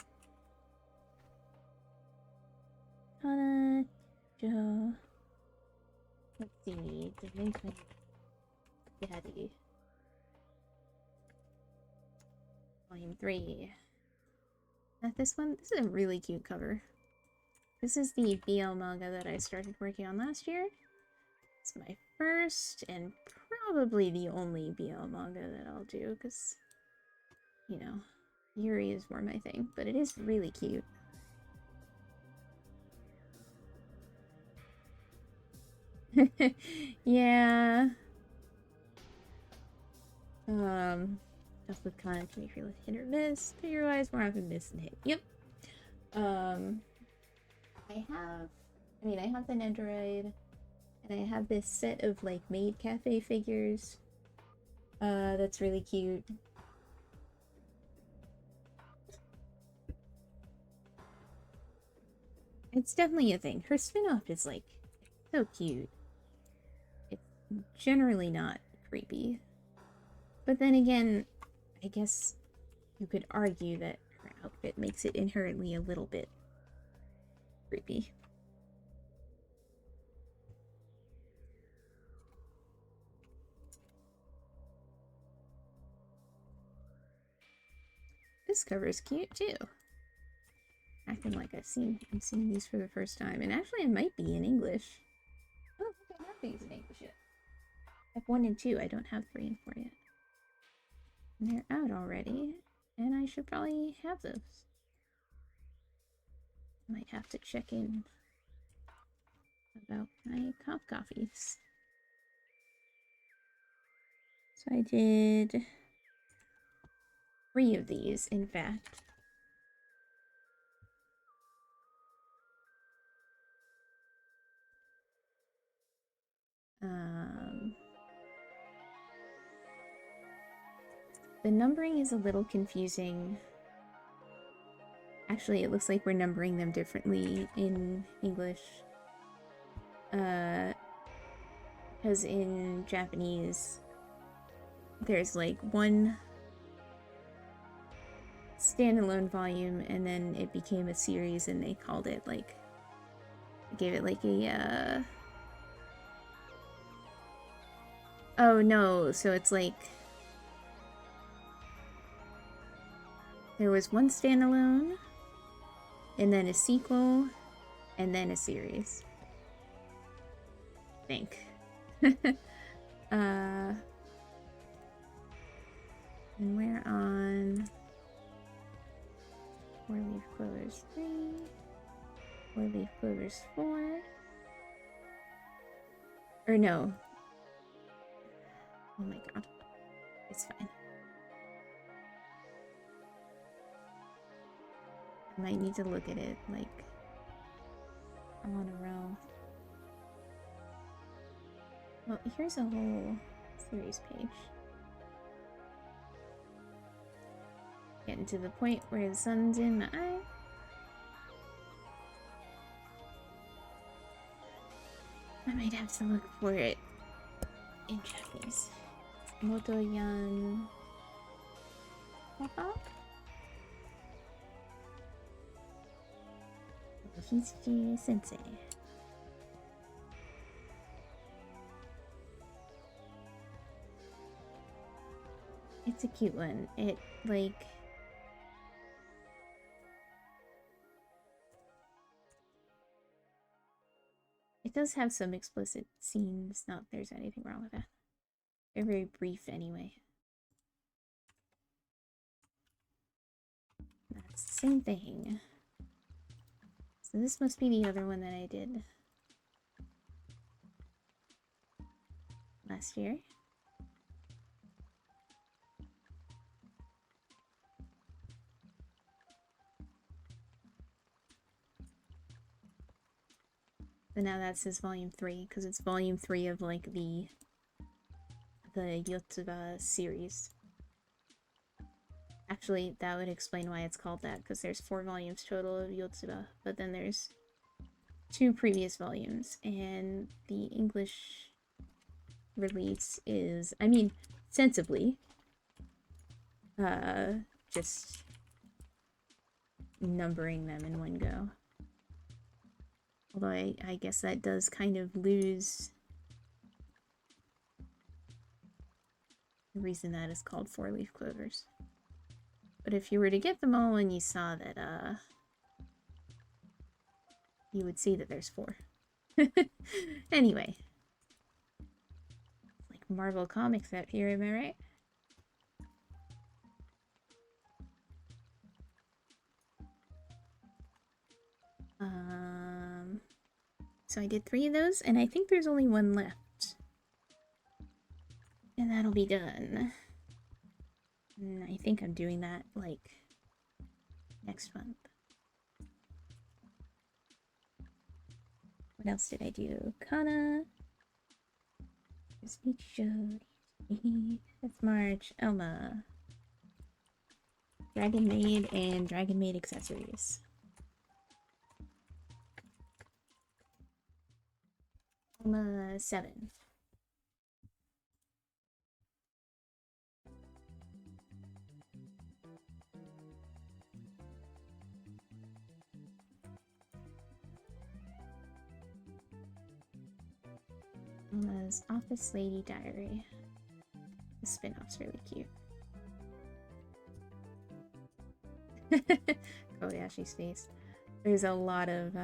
Let's see, Delinquent Daddy. Volume 3. Not this one? This is a really cute cover. This is the BL manga that I started working on last year. It's my first and probably the only BL manga that I'll do, because, you know, Yuri is more my thing, but it is really cute. Yeah. Stuff with Kana can be really hit or miss. Figure-wise, more often miss than hit. Yep. I have the Nendoroid, and I have this set of, like, Maid Cafe figures. That's really cute. It's definitely a thing. Her spin-off is, like, so cute. It's generally not creepy. But then again, I guess you could argue that her outfit makes it inherently a little bit creepy. This cover is cute too. Acting like I'm seeing these for the first time, and actually it might be in English. I don't think I have these in English yet. I have 1 and 2. I don't have 3 and 4 yet. And they're out already, and I should probably have those. Might have to check in about my comp coffees. So I did 3 of these, in fact. The numbering is a little confusing. Actually, it looks like we're numbering them differently in English. Because in Japanese, there's like 1 standalone volume, and then it became a series, and they called it like, gave it like a, oh no, so it's like, there was 1 standalone, and then a sequel, and then a series. I think. And we're on 4-leaf clovers 3, 4-leaf clovers 4. Or no. Oh my god. It's fine. I might need to look at it, like, on a row. Well, here's a whole series page. Getting to the point where the sun's in my eye. I might have to look for it in Japanese. Motoyan Papa? Hichi Sensei. It's a cute one. It, like, it does have some explicit scenes. Not there's anything wrong with that. They're very brief anyway. That's the same thing. So this must be the other one that I did last year. So now that says volume 3, because it's volume 3 of like the Yotsuba series. Actually, that would explain why it's called that, because there's 4 volumes total of Yotsuba, but then there's 2 previous volumes, and the English release is, I mean, sensibly, just numbering them in one go. Although I guess that does kind of lose the reason that is called 4-leaf clovers. But if you were to get them all and you saw that, you would see that there's 4. Anyway. It's like Marvel Comics out here, am I right? So I did 3 of those, and I think there's only 1 left. And that'll be done. And I think I'm doing that, like, next month. What else did I do? Kana. There's Micho. That's March. Elma. Dragon Maid and Dragon Maid accessories. Elma 7. Elma's Office Lady Diary. The spin-off's really cute. Kobayashi's face. There's a lot of,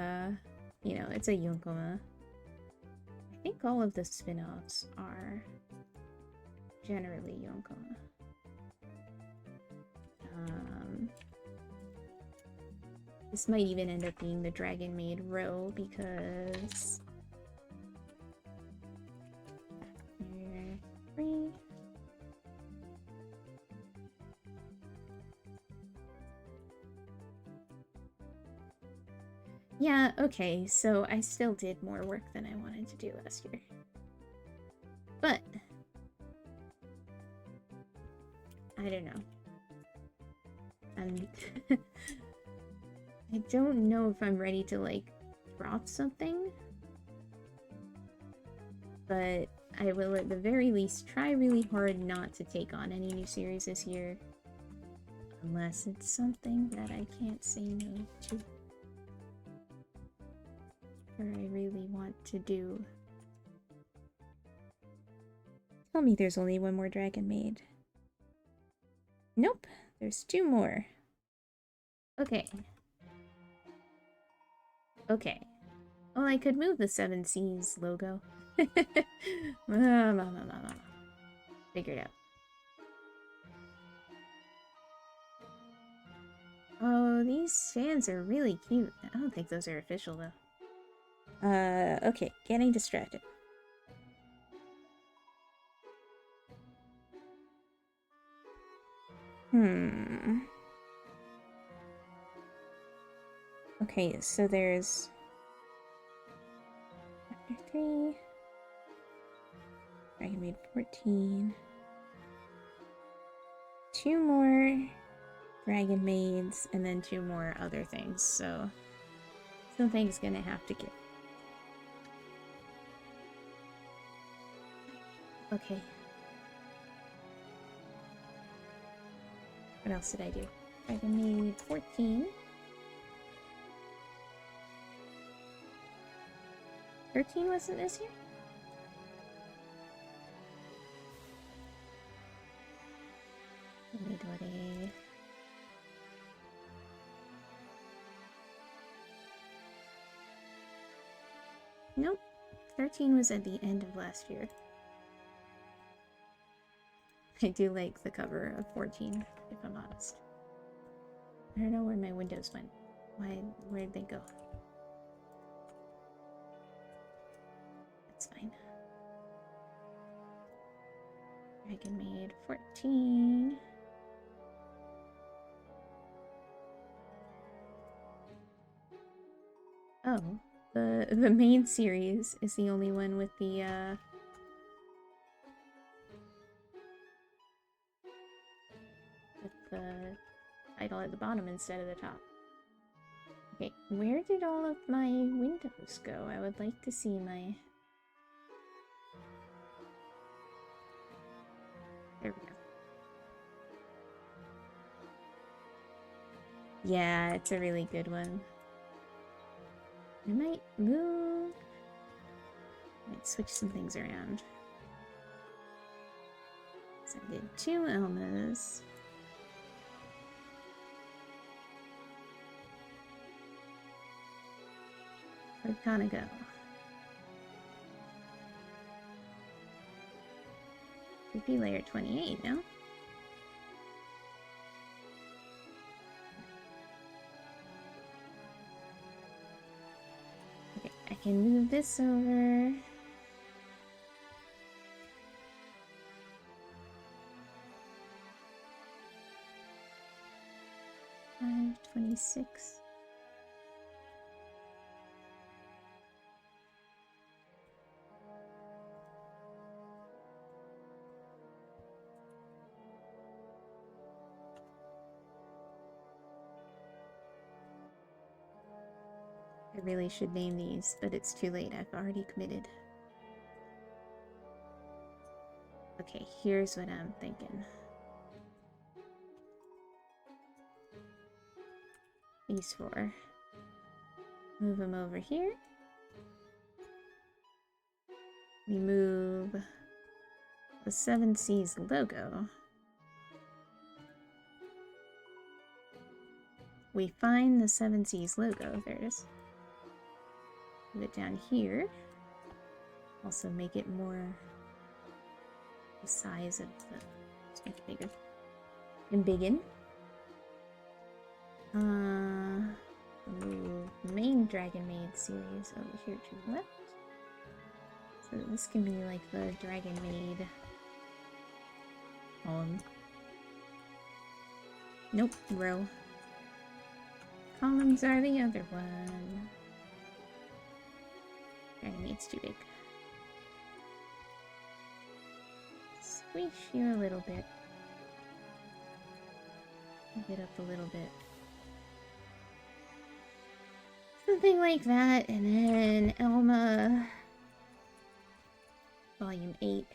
you know, it's a Yonkoma. I think all of the spin-offs are generally Yonkoma. This might even end up being the Dragon Maid row because... Yeah, okay, so I still did more work than I wanted to do last year. But... I don't know. I don't know if I'm ready to, like, drop something. But I will at the very least try really hard not to take on any new series this year. Unless it's something that I can't say no to. Or I really want to do. Tell me there's only 1 more Dragon Maid. Nope, there's 2 more. Okay. Okay. Well, I could move the 7 Seas logo. Figure it out. Oh, these fans are really cute. I don't think those are official, though. Okay, getting distracted. Okay, so there's... Chapter 3... Dragon Maid 14... 2 more Dragon Maids, and then 2 more other things, so... something's gonna have to give. Okay. What else did I do? Dragon Maid 14. 13 wasn't this year? Nope. 13 was at the end of last year. I do like the cover of 14, if I'm honest. I don't know where my windows went. Where'd they go? That's fine. Dragon Maid 14. Oh, the main series is the only one with the title at the bottom instead of the top. Okay, where did all of my windows go? I would like to see my... There we go. Yeah, it's a really good one. I might move. I might switch some things around. So I did 2 Elmas. Where'd Kana go? Could be layer 28, no? Okay, I can move this over. Five 26. I really should name these, but it's too late. I've already committed. Okay, here's what I'm thinking. These 4. Move them over here. We move the 7 Seas logo. We find the 7 Seas logo. There it is. Move it down here. Also make it more the size of the... Let's make it bigger. And biggin. Move main Dragon Maid series over here to the left. So this can be like the Dragon Maid column. Nope, row. Columns are the other one. Dragon Maid's too big. Squish you a little bit. Get up a little bit. Something like that, and then Elma Volume 8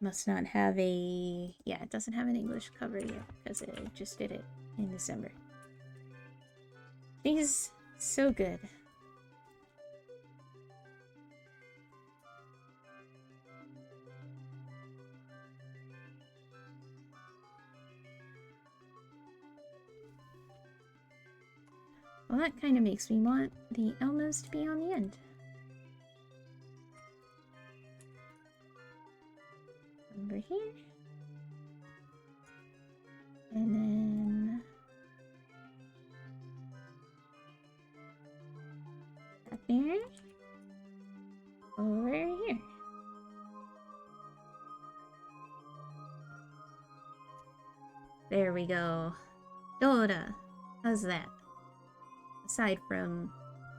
must not have a... Yeah, it doesn't have an English cover yet, because it just did it in December. She's so good. Well, that kind of makes me want the Elmas to be on the end. Over here. And then... up there. Over here. There we go. Dora! How's that? Aside from,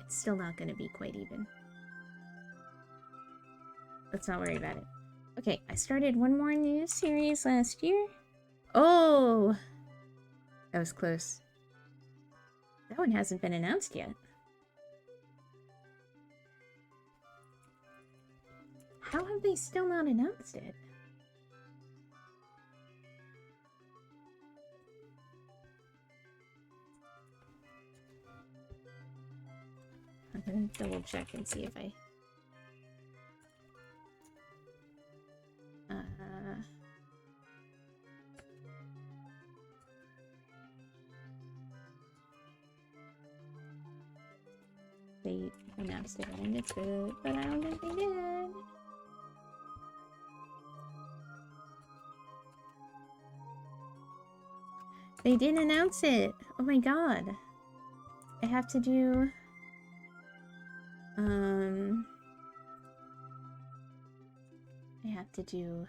it's still not going to be quite even. Let's not worry about it. Okay, I started one more new series last year. Oh! That was close. That one hasn't been announced yet. How have they still not announced it? I'm gonna double check and see if I... They announced it and it's good, but I don't think they did. They didn't announce it! Oh my god. I have to do... I have to do...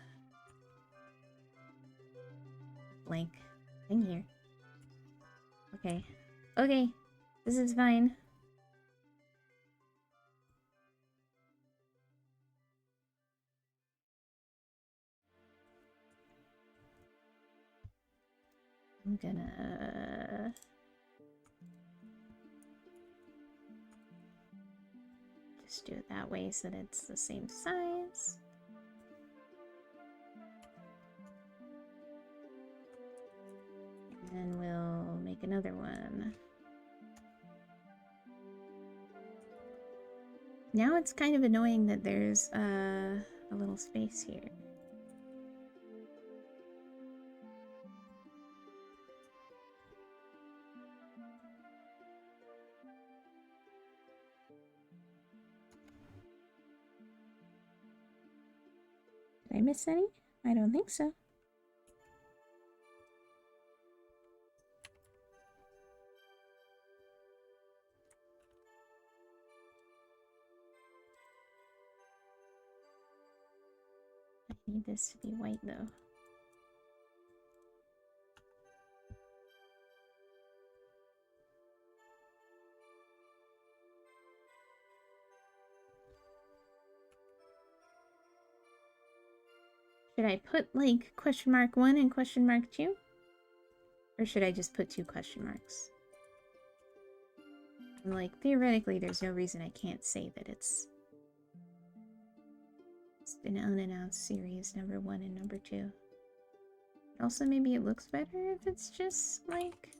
blank thing here. Okay. Okay. This is fine. I'm gonna... just do it that way so that it's the same size. And then we'll make another one. Now it's kind of annoying that there's a little space here. Did I miss any? I don't think so. I need this to be white though. Should I put like question mark 1 and question mark 2? Or should I just put 2 question marks? And like theoretically there's no reason I can't say that it's an unannounced series number 1 and number 2. Also maybe it looks better if it's just like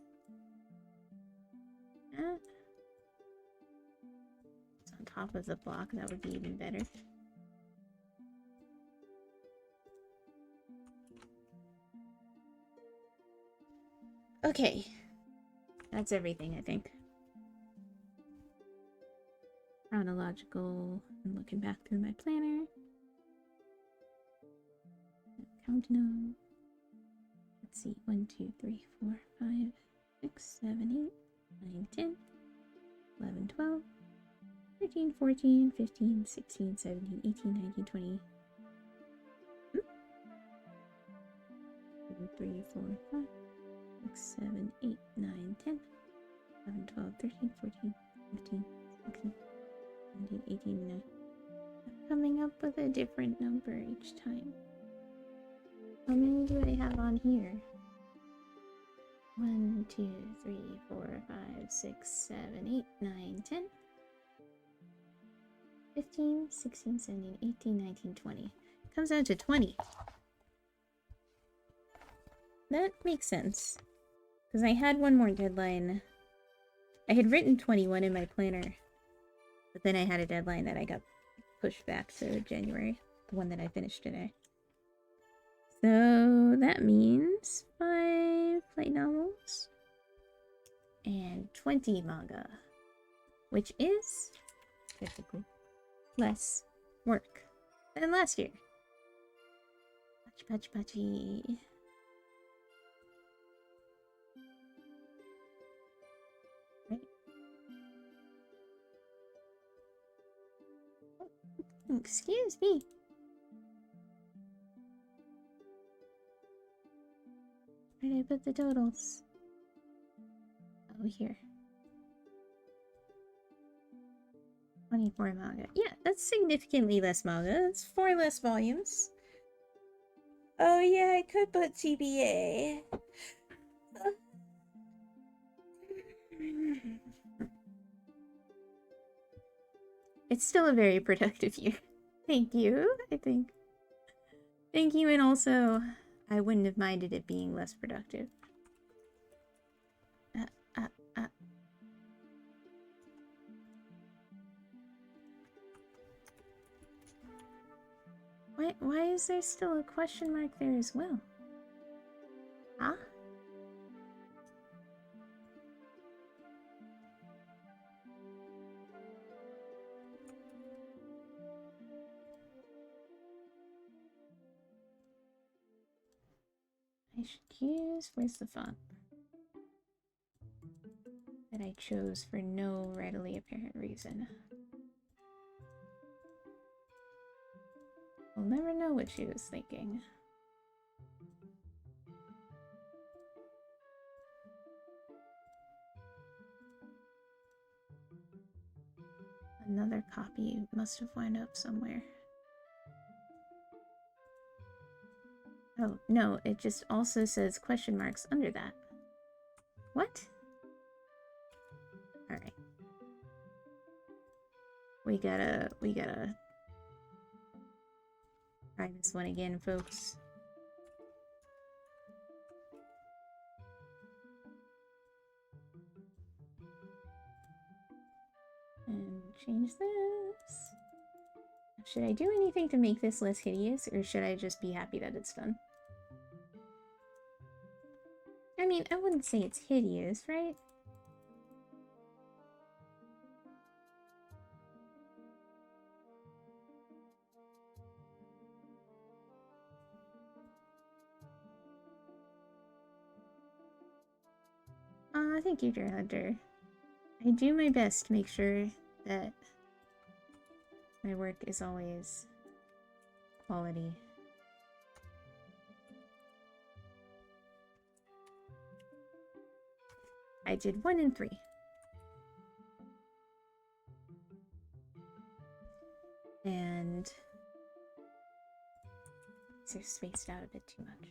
it's on top of the block, that would be even better. Okay, that's everything, I think. Chronological, I'm looking back through my planner. Counting them. Let's see, 1, 2, 3, 4, 5, 6, 7, 8, 9, 10, 11, 12, 13, 14, 15, 16, 17, 18, 19, 20. 2, 3, 4, 5. 6, 7, 8, 9, 10, 11, 12, 13, 14, 15, 16, 17, 18, 19. I'm coming up with a different number each time. How many do I have on here? 1, 2, 3, 4, 5, 6, 7, 8, 9, 10, 15, 16, 17, 18, 19, 20. Comes out to 20. That makes sense. Because I had one more deadline. I had written 21 in my planner. But then I had a deadline that I got pushed back to January. The one that I finished today. So that means 5 light novels. And 20 manga. Which is typically less work than last year. Pachi pachi pachi. Excuse me. Where did I put the totals? Oh, here. 24 manga. Yeah, that's significantly less manga. That's 4 less volumes. Oh yeah, I could put TBA. It's still a very productive year. Thank you, I think. Thank you, and also, I wouldn't have minded it being less productive. Why is there still a question mark there as well? Huh? I should use... Where's the font? That I chose for no readily apparent reason. We'll never know what she was thinking. Another copy must have wound up somewhere. Oh, no, it just also says question marks under that. What? Alright. We gotta try this one again, folks. change this. Should I do anything to make this less hideous, or should I just be happy that it's done? I mean, I wouldn't say it's hideous, right? Thank you, Dear Hunter. I do my best to make sure that my work is always quality. I did 1 and 3. And they're spaced out a bit too much.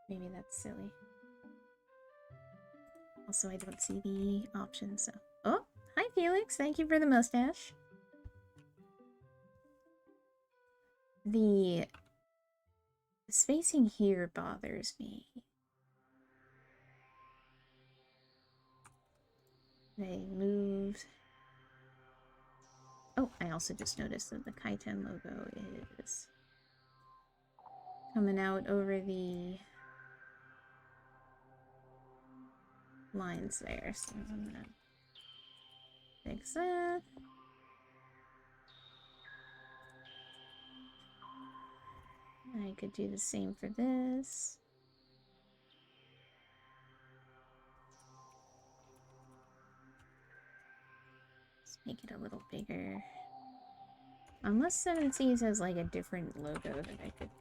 Maybe that's silly. Also, I don't see the options, so... Oh! Hi, Felix! Thank you for the mustache. The spacing here bothers me. They moved... Oh, I also just noticed that the Kaiten logo is coming out over the lines there, so I'm gonna fix that. I could do the same for this. Let's make it a little bigger. Unless 7 Seas has like a different logo that I could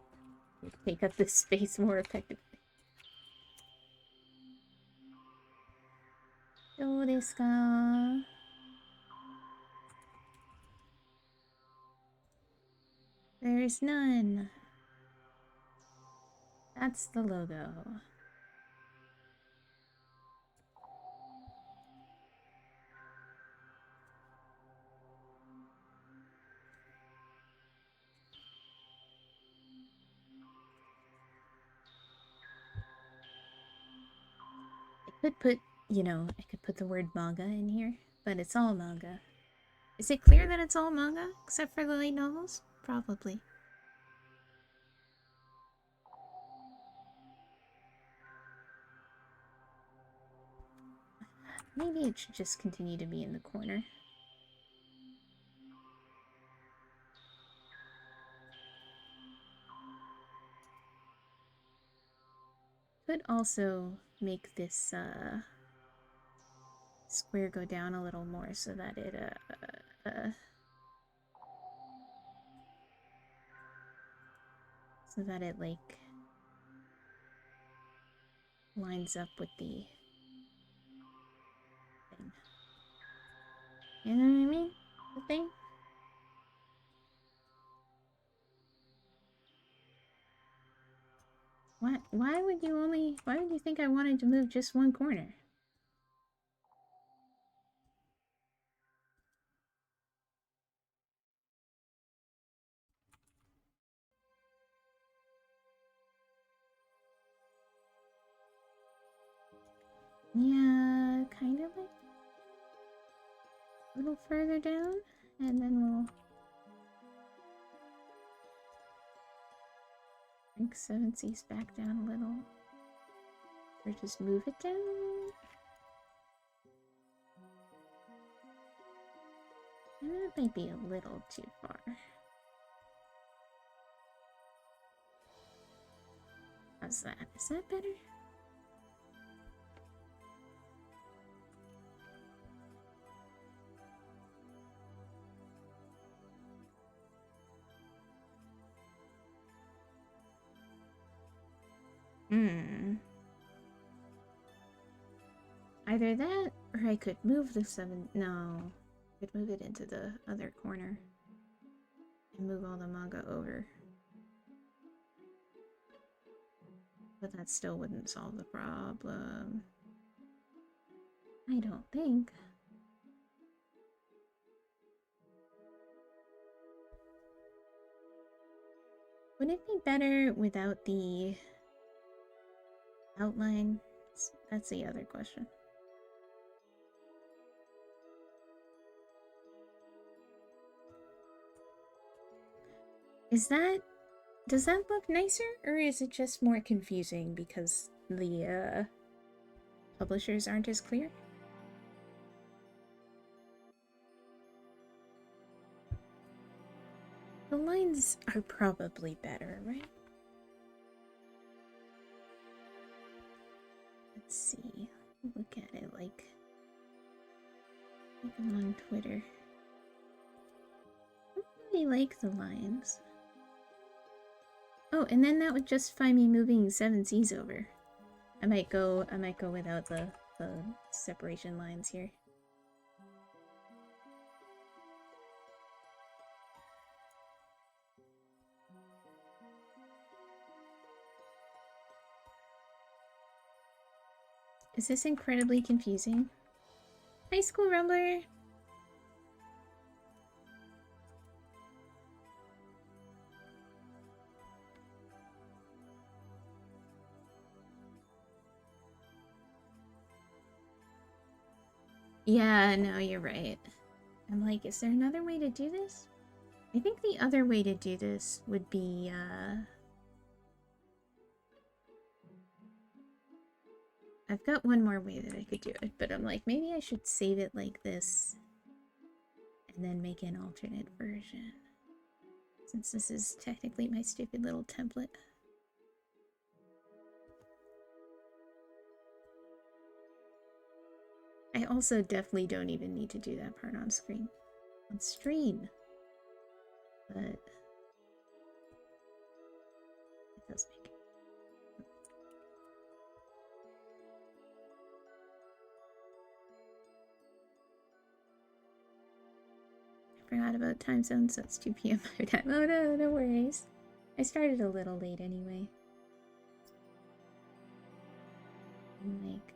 take up this space more effectively. どうですか? There's none. That's the logo. I could put, you know, I could put the word manga in here, but it's all manga. Is it clear that it's all manga, except for the light novels? Probably. Maybe it should just continue to be in the corner. Could also make this square go down a little more so that it like lines up with the thing. You know what I mean? The thing? Why would you think I wanted to move just one corner? Yeah, kind of like a little further down, and then we'll bring 7 Seas back down a little. Or just move it down. And that might be a little too far. How's that? Is that better? Either that, or I could move the 7... No. I could move it into the other corner. And move all the manga over. But that still wouldn't solve the problem. I don't think. Would it be better without the outline That's the other question. Does that look nicer, or is it just more confusing because the publishers aren't as clear? The lines are probably better, right? Let's see. Look at it like I'm on Twitter. I don't really like the lines. Oh, and then that would justify me moving 7 C's over. I might go without the separation lines here. Is this incredibly confusing? High school Rumbler! Yeah, no, you're right. I'm like, is there another way to do this? I think the other way to do this would be, I've got one more way that I could do it, but I'm like, maybe I should save it like this and then make an alternate version, since this is technically my stupid little template. I also definitely don't even need to do that part on screen. On stream. But it does make it. I forgot about time zone, so it's 2 p.m. my time. Oh no, no worries. I started a little late anyway. I'm like,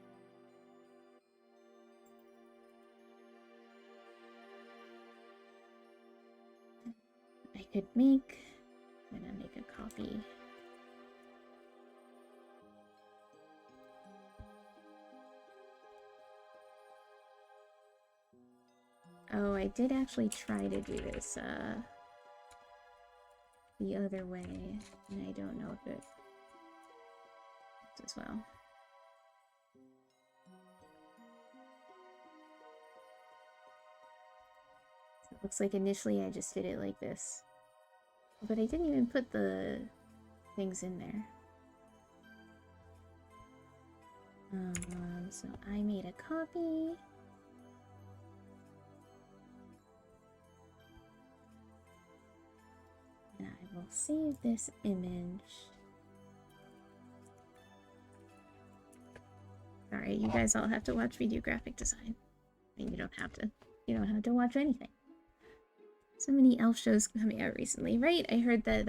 I could make, I'm gonna make a copy. Oh, I did actually try to do this, the other way, and I don't know if it works as well. So it looks like initially I just did it like this. But I didn't even put the things in there. So I made a copy. And I will save this image. Sorry, you guys all have to watch video graphic design. I mean, you don't have to. You don't have to watch anything. So many elf shows coming out recently, right? I heard that,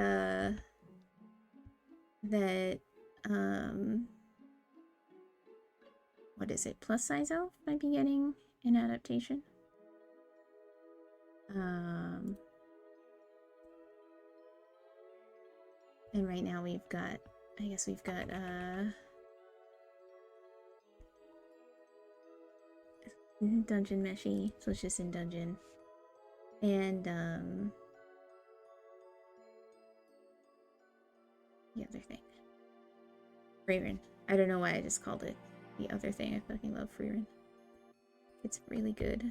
what is it? Plus size elf might be getting an adaptation. And right now we've got, I guess we've got, Dungeon Meshi, so it's just in Dungeon. And, the other thing. Freerun. I don't know why I just called it the other thing. I fucking love Freerun. It's really good.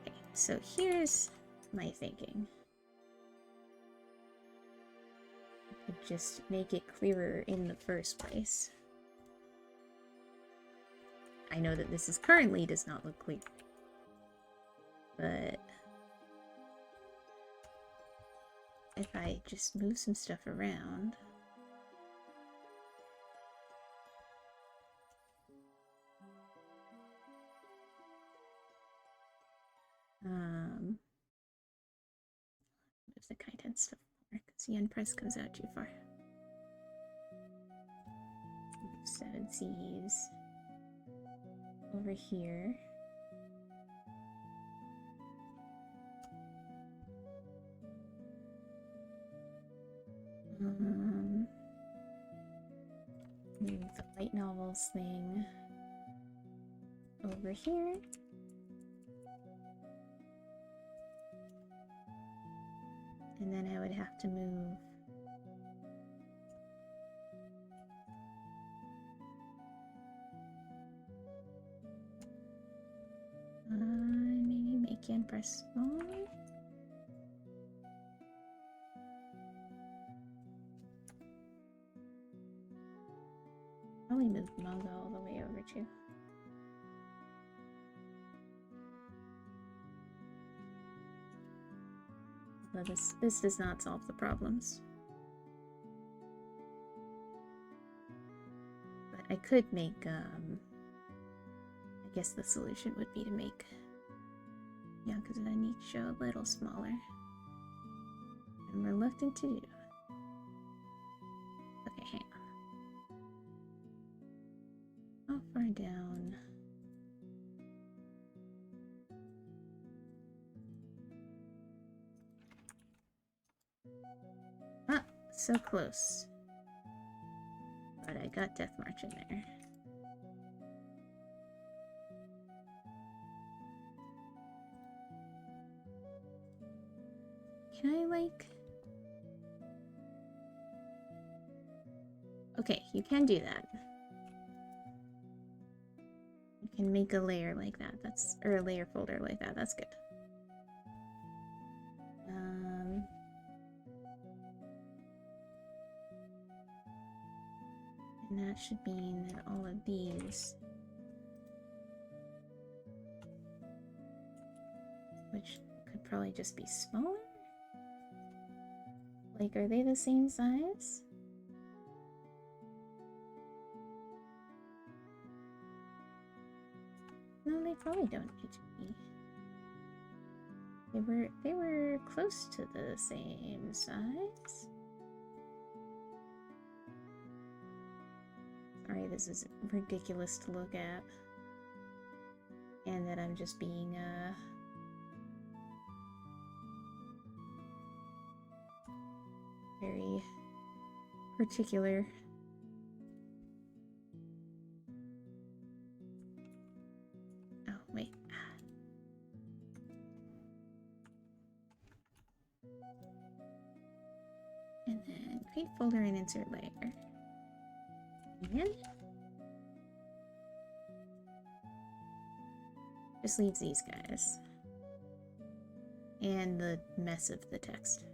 Okay, so here's my thinking. I could just make it clearer in the first place. I know that this is currently does not look clear. But if I just move some stuff around, move the content stuff more because the unpress comes out too far. 7 C's over here. move the light novels thing over here. And then I would have to move maybe make and press smaller. Probably move manga all the way over too. But this does not solve the problems. But I could make, I guess the solution would be to make Yakuza Nicho a little smaller. I'm reluctant to do. Okay, hang on. How far down? Ah, so close. But I got Death March in there. Can I, like... Okay, you can do that. You can make a layer like that. That's... or a layer folder like that. That's good. And that should mean that all of these... which could probably just be smaller? Like, are they the same size? No, they probably don't need to be. They were close to the same size. Sorry, this is ridiculous to look at. And that I'm just being, very particular. Oh, wait. And then create folder and insert layer. And just leaves these guys. And the mess of the text.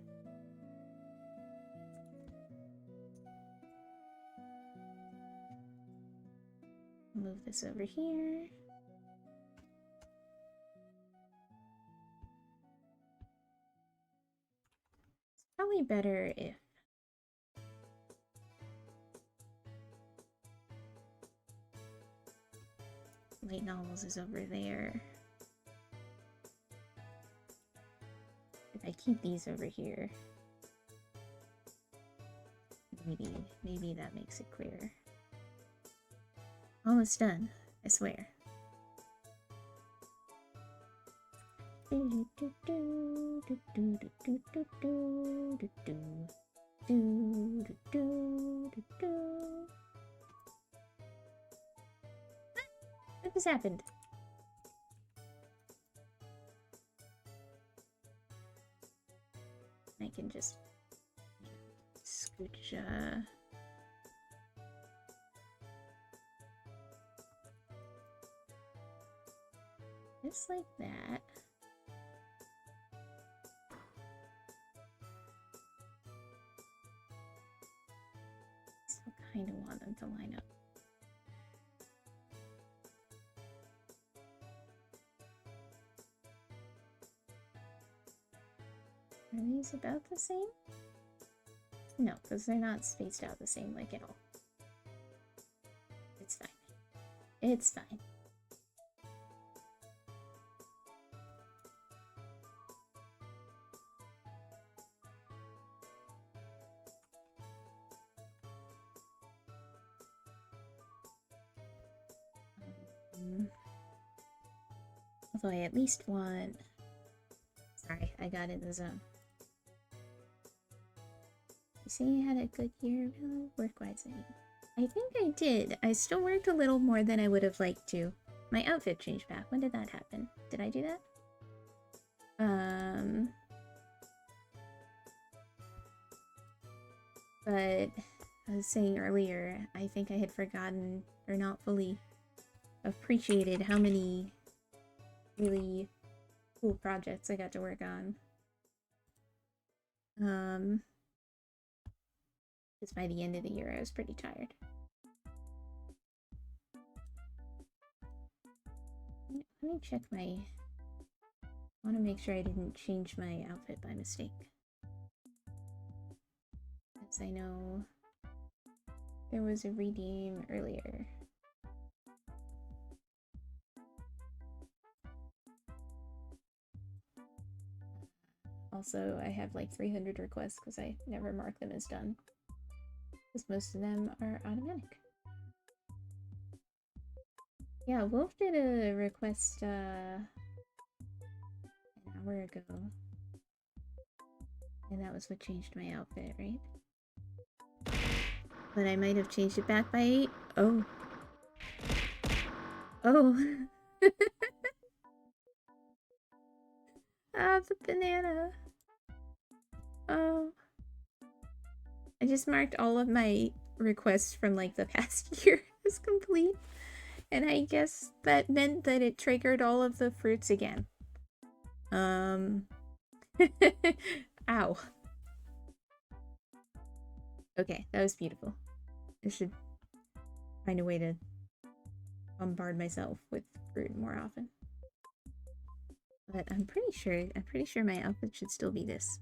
Move this over here. It's probably better if light novels is over there. If I keep these over here, maybe that makes it clearer. Almost done, I swear. What has happened? I can just scooch, just like that. Still kind of want them to line up. Are these about the same? No, because they're not spaced out the same, like, at all. It's fine. It's fine. Although I at least want... Sorry, I got in the zone. You say you had a good year, really? Work-wise, I I think I did. I still worked a little more than I would have liked to. My outfit changed back. When did that happen? Did I do that? But I was saying earlier, I think I had forgotten or not fully appreciated how many really cool projects I got to work on. Because by the end of the year, I was pretty tired. Let me check my... I want to make sure I didn't change my outfit by mistake. Because I know there was a redeem earlier. Also, I have like 300 requests because I never mark them as done. Because most of them are automatic. Yeah, Wolf did a request an hour ago. And that was what changed my outfit, right? But I might have changed it back by 8. Oh. Oh. Ah, the banana. Oh. I just marked all of my requests from like the past year as complete. And I guess that meant that it triggered all of the fruits again. Ow. Okay, that was beautiful. I should find a way to bombard myself with fruit more often. But I'm pretty sure my outfit should still be this,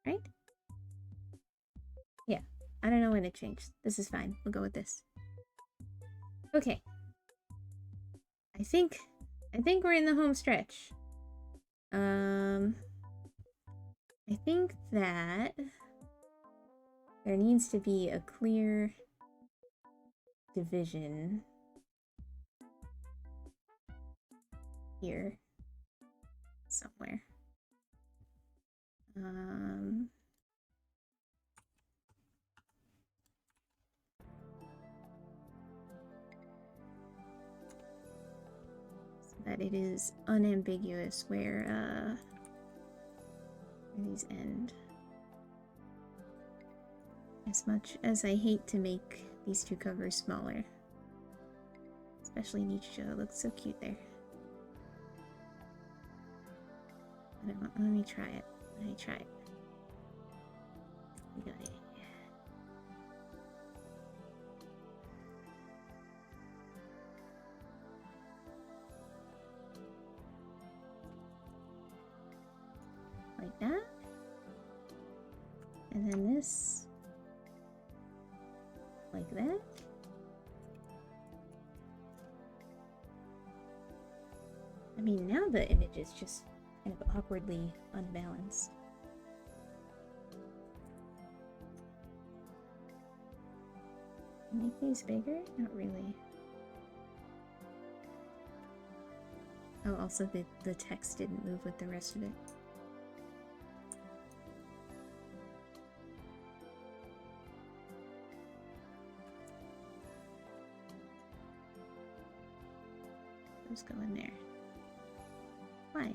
right? Yeah, I don't know when it changed. This is fine. We'll go with this. Okay. I think we're in the home stretch. I think that there needs to be a clear division here somewhere. So that it is unambiguous where these end. As much as I hate to make these two covers smaller. Especially Nichijou, looks so cute there. Let me try it. Let me try it. We got it. Like that. And then this. Like that. I mean, now the image is just kind of awkwardly unbalanced. Make these bigger? Not really. Oh, also the text didn't move with the rest of it. Those go in there. Why?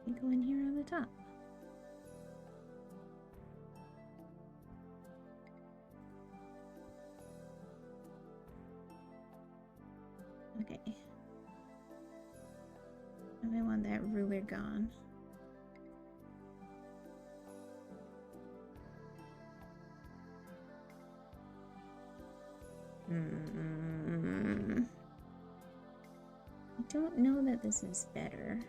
They go in here on the top. Okay. And I want that ruler gone. I don't know that this is better.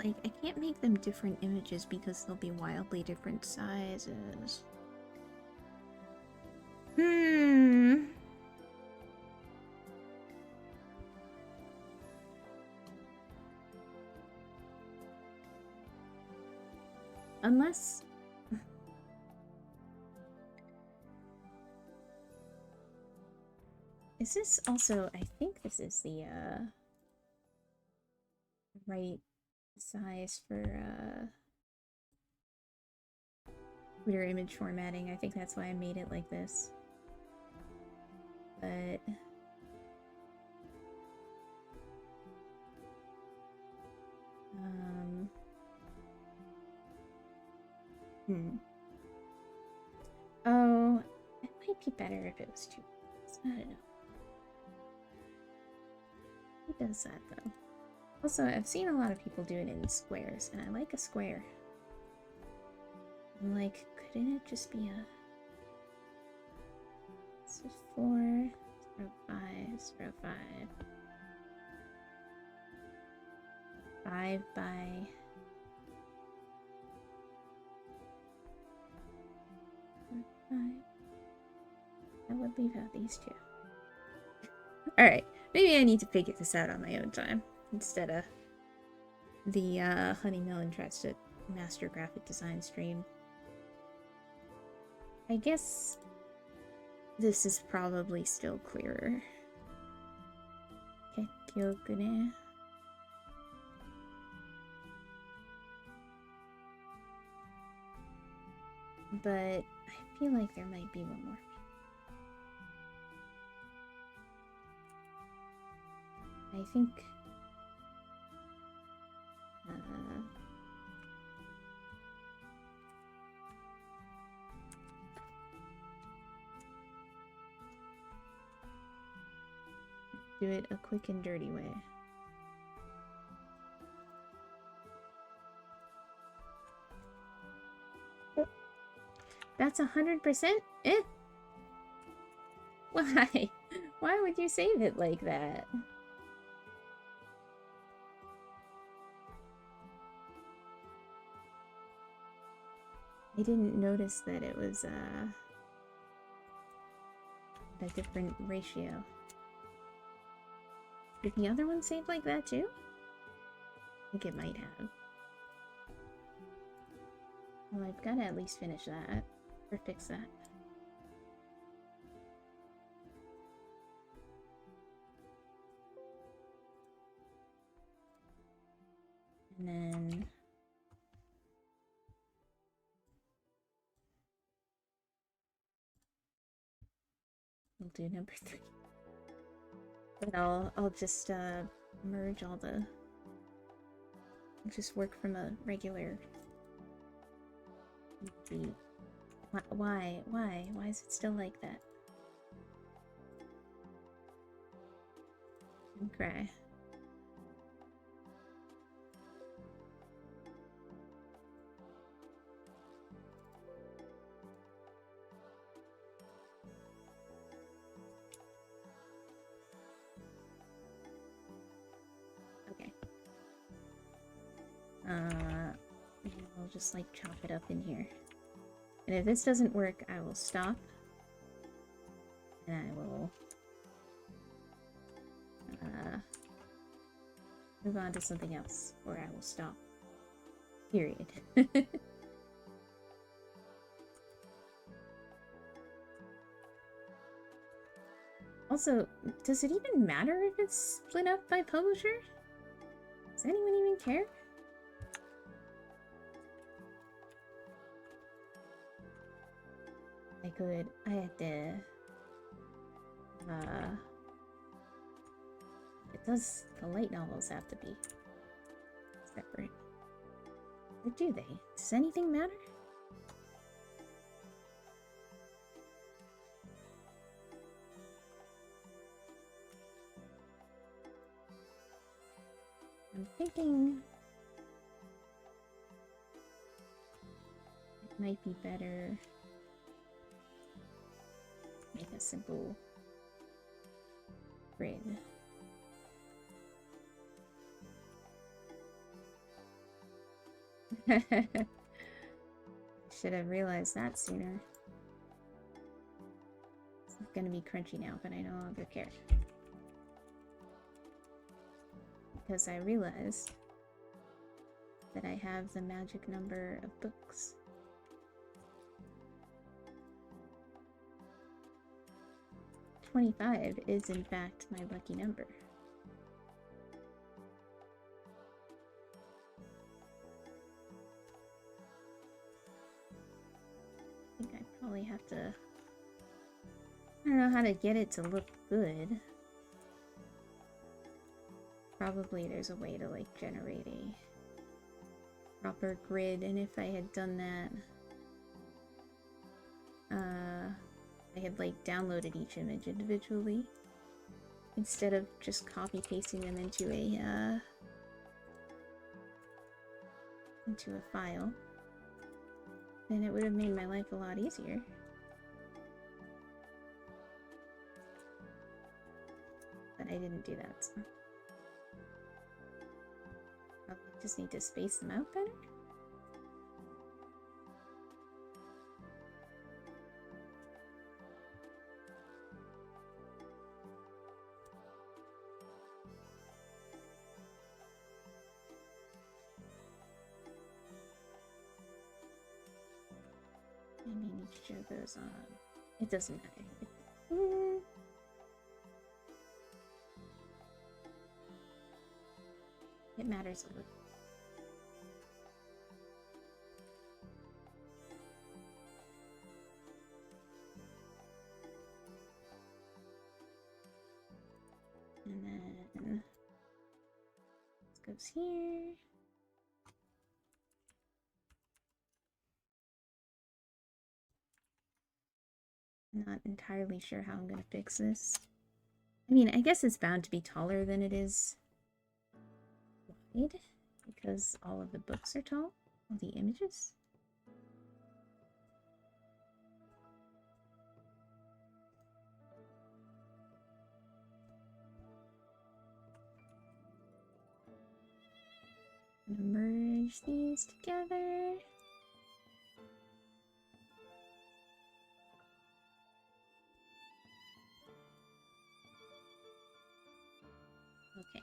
Like, I can't make them different images because they'll be wildly different sizes. Unless... Is this also... I think this is the, right size for, Twitter image formatting. I think that's why I made it like this. But... Oh, it might be better if it was 2. I don't know. Who does that, though? Also, I've seen a lot of people do it in squares, and I like a square. I'm like, couldn't it just be a... So 4, 0, 5, 0, 5. 5 by... I would leave out these 2. Alright, maybe I need to figure this out on my own time, instead of the Honey Melon tries to master graphic design stream. I guess this is probably still clearer. Ketkyokune. But I feel like there might be one more. I think... do it a quick and dirty way. That's 100%? Eh? Why? Why would you save it like that? I didn't notice that it was a different ratio. Did the other one save like that too? I think it might have. Well, I've got to at least finish that. Or fix that. And then... we'll do number 3. But I'll just merge all the... I'll just work from a regular... Why? Why is it still like that? Don't cry. Okay. I'll just like chop it up in here. And if this doesn't work, I will stop. And I will move on to something else. Or I will stop. Period. Also, does it even matter if it's split up by publisher? Does anyone even care? I had to, the light novels have to be separate. Or do they? Does anything matter? I'm thinking it might be better make a simple grid. Should have realized that sooner. It's gonna be crunchy now, but I no longer care. Because I realized that I have the magic number of books. "25 is in fact my lucky number. I think I probably have to... I don't know how to get it to look good. Probably there's a way to like generate a proper grid, and if I had done that, I had like downloaded each image individually instead of just copy pasting them into a file, then it would have made my life a lot easier. But I didn't do that, so probably just need to space them out better. Maybe I need to show those on. It doesn't matter. It matters a little. And then this goes here. I'm not entirely sure how I'm gonna fix this. I mean, I guess it's bound to be taller than it is wide, because all of the books are tall, all the images. I'm gonna merge these together. Okay.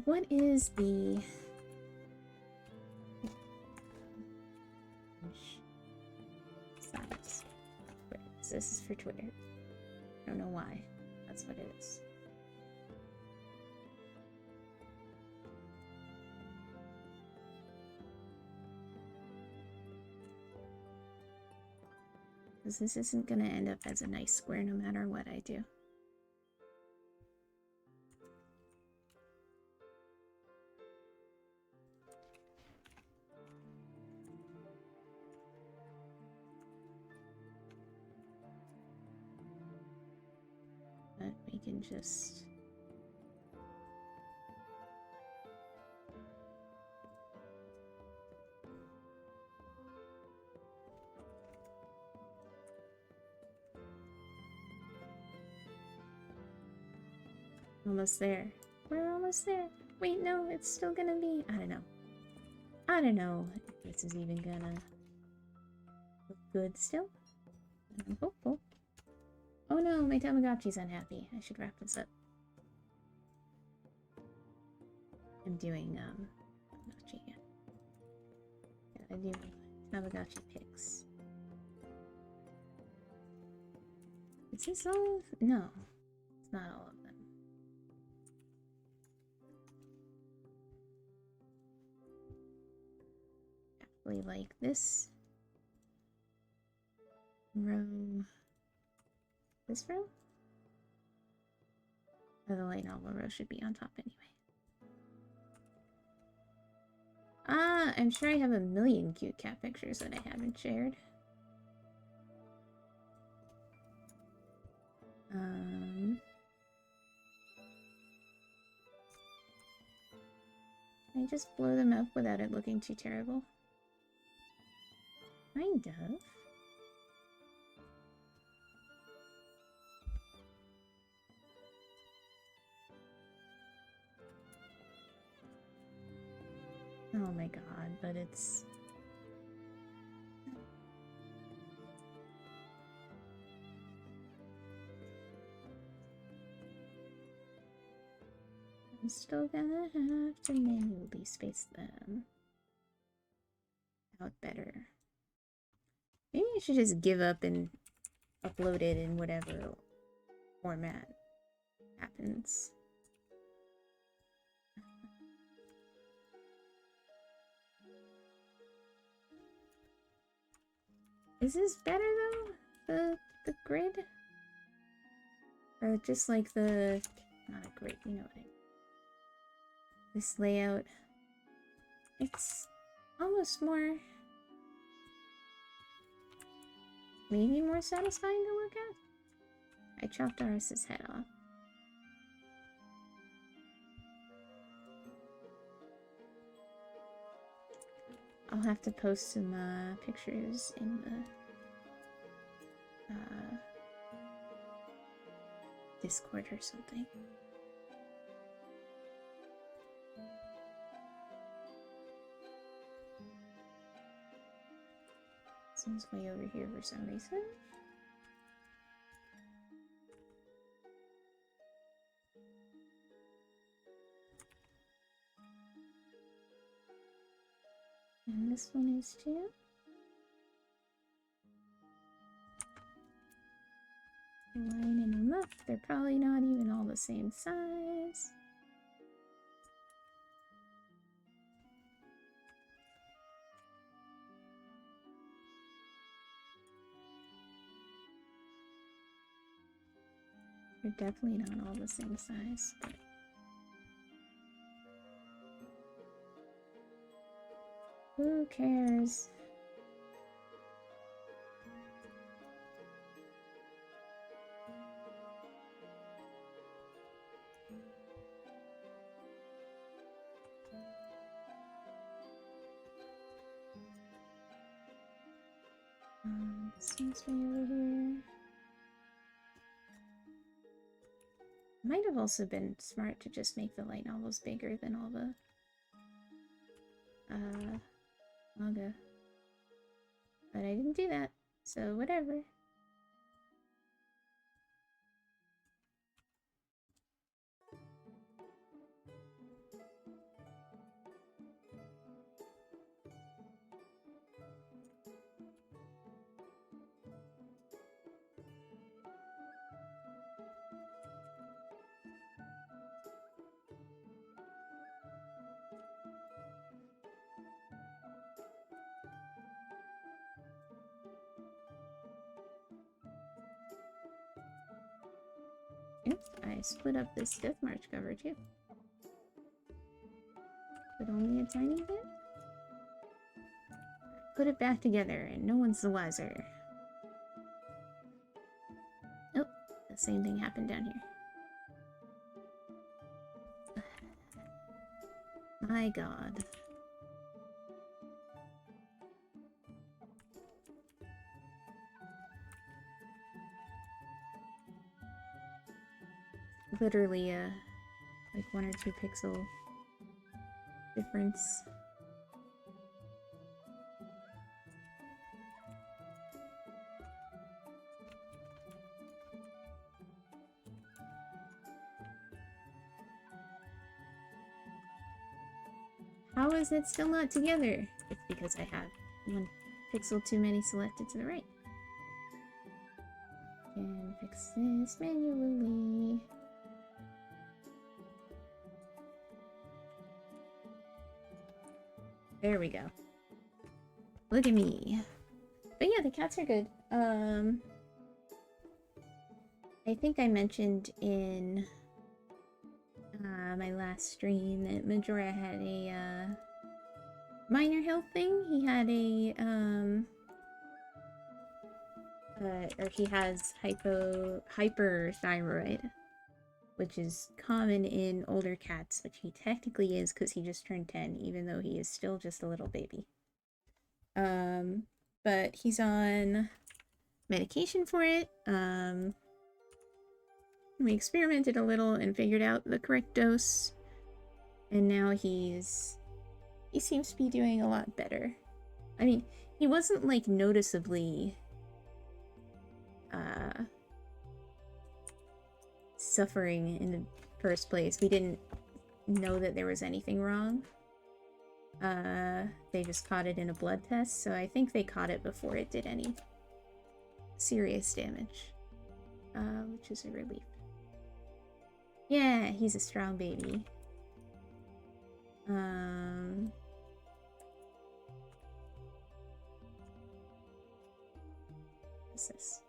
What is the size? This is for Twitter. I don't know why. That's what it is. Because this isn't going to end up as a nice square no matter what I do. But we can just... Almost there. We're almost there. Wait, no, it's still gonna be... I don't know. I don't know if this is even gonna look good still. I'm hopeful. Oh no, my Tamagotchi's unhappy. I should wrap this up. I'm doing, Tamagotchi again. Gotta do Tamagotchi pics. Is this all of... No. It's not all of them. Actually, like this row... This row? Or the light novel row should be on top anyway. Ah, I'm sure I have a million cute cat pictures that I haven't shared. Can I just blow them up without it looking too terrible? Kind of. Oh my god, but it's... I'm still gonna have to manually space them out better. Maybe I should just give up and upload it in whatever format happens. Is this better though? The grid? Or just like the... not a grid, you know what I mean. This layout. It's almost more... maybe more satisfying to look at? I chopped Aris's head off. I'll have to post some pictures in the Discord or something. This one's way over here for some reason. And this one is too. Lining them up. They're probably not even all the same size. They're definitely not all the same size, but who cares? This one's way over here. Might have also been smart to just make the light novels bigger than all the manga. But I didn't do that, so whatever. Oops, I split up this Death March cover too. But only a tiny bit? Put it back together and no one's the wiser. Oh, the same thing happened down here. My god. Literally like 1 or 2 pixel difference. How is it still not together? It's because I have 1 pixel too many selected to the right. Can fix this manually. There we go. Look at me. But yeah, the cats are good. I think I mentioned in my last stream that Majora had a minor health thing. He had a or he has hyperthyroid, which is common in older cats, which he technically is because he just turned 10, even though he is still just a little baby. But he's on medication for it. We experimented a little and figured out the correct dose, and now he seems to be doing a lot better. I mean, he wasn't like noticeably suffering in the first place. We didn't know that there was anything wrong. They just caught it in a blood test, so I think they caught it before it did any serious damage. Which is a relief. Yeah, he's a strong baby. What's this?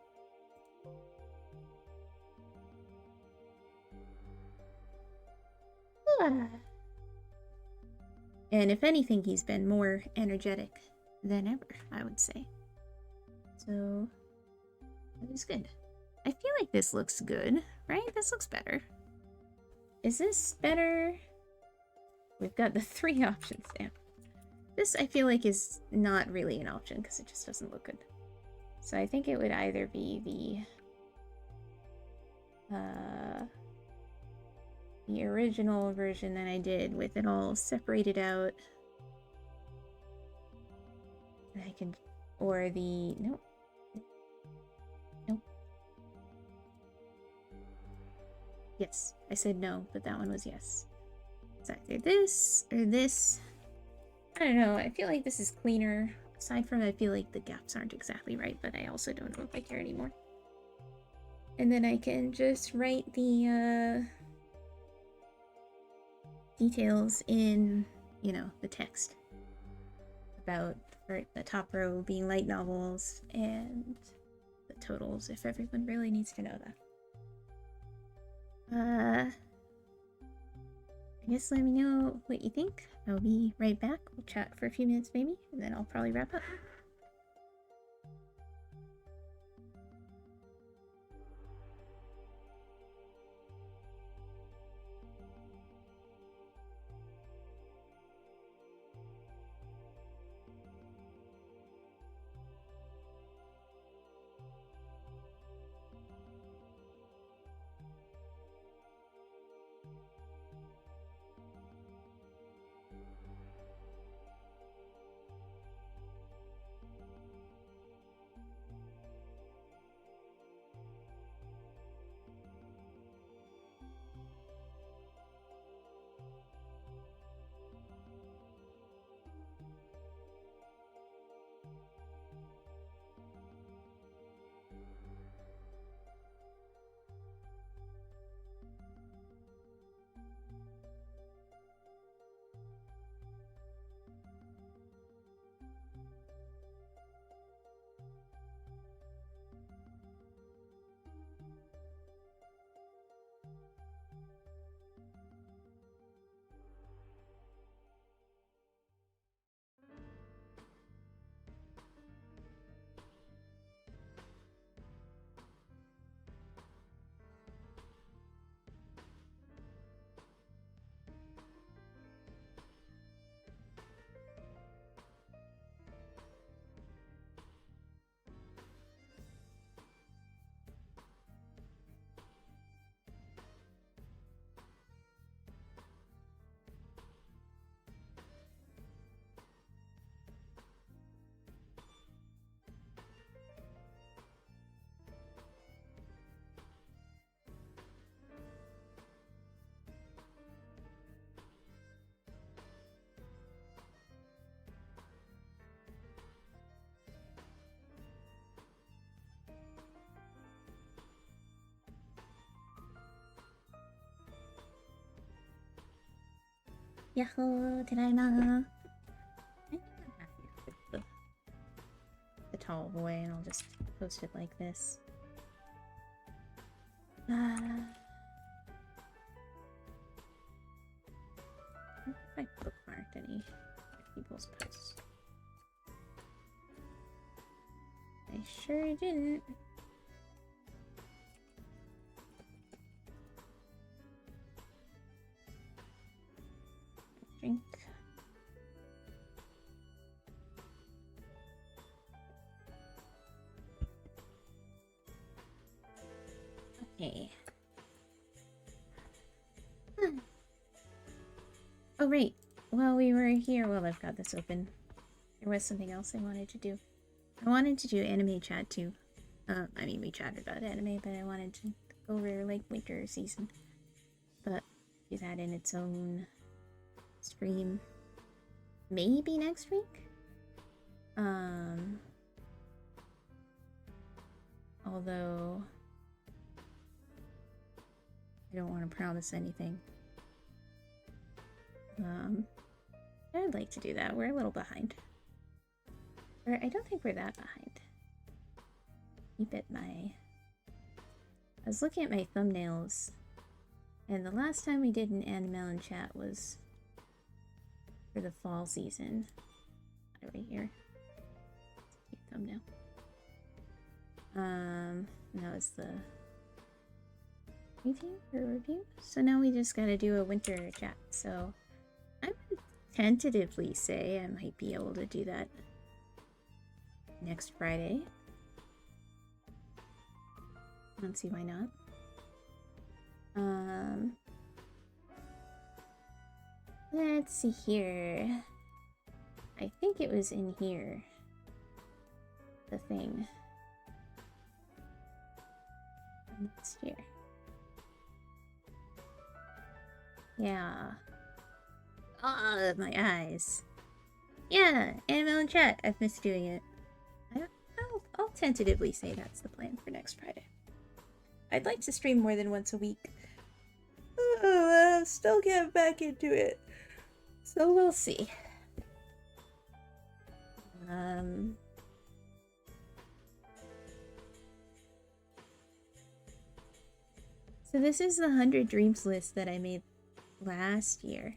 And if anything, he's been more energetic than ever, I would say. So, that is good. I feel like this looks good, right? This looks better. Is this better? We've got the 3 options now. This, I feel like, is not really an option because it just doesn't look good. So I think it would either be the original version that I did with it all separated out. I could, or the, nope. Nope. Yes, I said no, but that one was yes. It's either this or this. I don't know, I feel like this is cleaner. Aside from, I feel like the gaps aren't exactly right, but I also don't know if I care anymore. And then I can just write the details in, you know, the text about the top row being light novels and the totals if everyone really needs to know that. I guess let me know what you think. I'll be right back. We'll chat for a few minutes maybe, and then I'll probably wrap up. Yahoo! Tadaima! The tall boy, and I'll just post it like this. I don't know if I bookmarked any people's posts. I sure didn't. Drink. Okay. Oh, right. While we were here, well, I've got this open. There was something else I wanted to do. I wanted to do anime chat too. I mean, we chatted about anime, but I wanted to go over like winter season. But do that in its own stream. Maybe next week? Although I don't want to promise anything. I'd like to do that. We're a little behind. Or I don't think we're that behind. Keep it I was looking at my thumbnails, and the last time we did an Anne Melon chat was for the fall season. Right here. Cute thumbnail. That was the review. So now we just gotta do a winter chat. So I would tentatively say I might be able to do that next Friday. I don't see why not. Let's see here. I think it was in here. The thing. Next year. Yeah. Ah, my eyes. Yeah, Animal in chat. I've missed doing it. I'll tentatively say that's the plan for next Friday. I'd like to stream more than once a week. Oh, I'll still get back into it. So we'll see. So this is the 100 Dreams list that I made last year.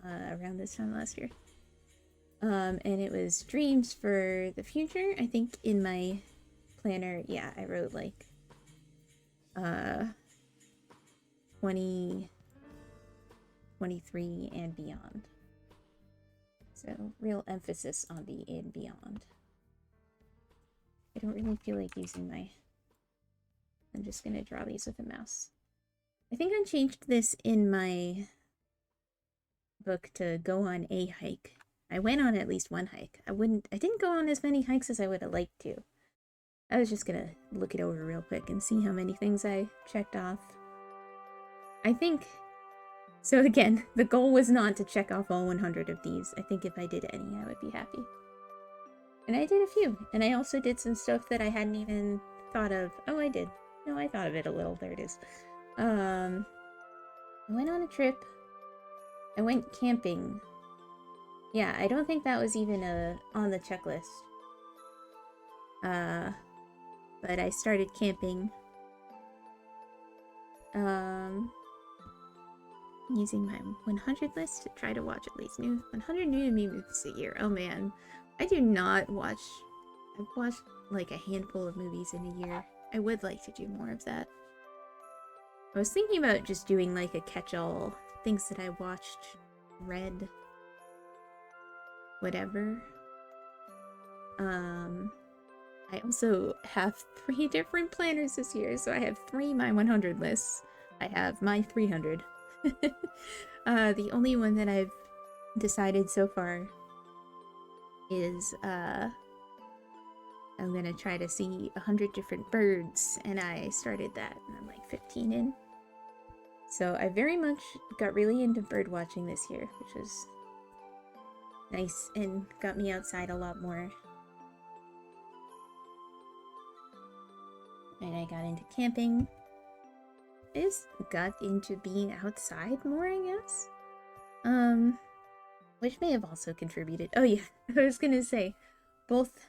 Around this time last year. And it was dreams for the future. I think in my planner, yeah, I wrote like 2023 and beyond. So real emphasis on the and beyond. I don't really feel like using my... I'm just gonna draw these with a mouse. I think I changed this in my book to go on a hike. I went on at least one hike. I didn't go on as many hikes as I would have liked to. I was just gonna look it over real quick and see how many things I checked off. I think... So again, the goal was not to check off all 100 of these. I think if I did any, I would be happy. And I did a few. And I also did some stuff that I hadn't even thought of. Oh, I did. No, I thought of it a little. There it is. I went on a trip. I went camping. Yeah, I don't think that was even on the checklist. But I started camping. Using my 100 list to try to watch at least 100 new to me movies a year. Oh man, I do not watch... I've watched like a handful of movies in a year. I would like to do more of that. I was thinking about just doing like a catch-all, things that I watched, read, whatever. I also have 3 different planners this year, so I have 3 my 100 lists. I have my 300. The only one that I've decided so far is I'm gonna try to see 100 different birds, and I started that and I'm like 15 in. So I very much got really into bird watching this year, which was nice and got me outside a lot more. And I got into camping. I just got into being outside more, I guess. Which may have also contributed. Oh yeah, I was gonna say, both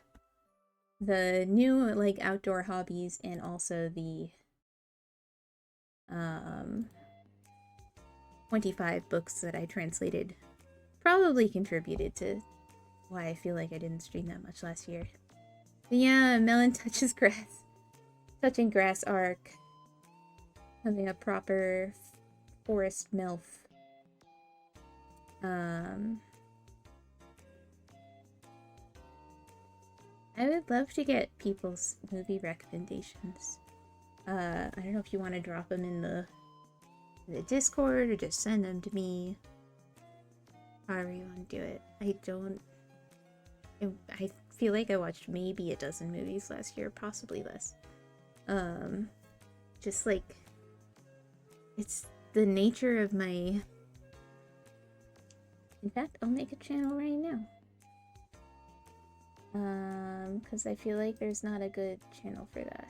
the new, like, outdoor hobbies and also the 25 books that I translated probably contributed to why I feel like I didn't stream that much last year. But yeah, Melon touches grass. Touching grass arc. Having a proper forest melf. I would love to get people's movie recommendations. I don't know if you want to drop them in the Discord or just send them to me. However you want to do it. I feel like I watched maybe a dozen movies last year, possibly less. Just like, the nature of my... In fact, I'll make a channel right now. Because I feel like there's not a good channel for that.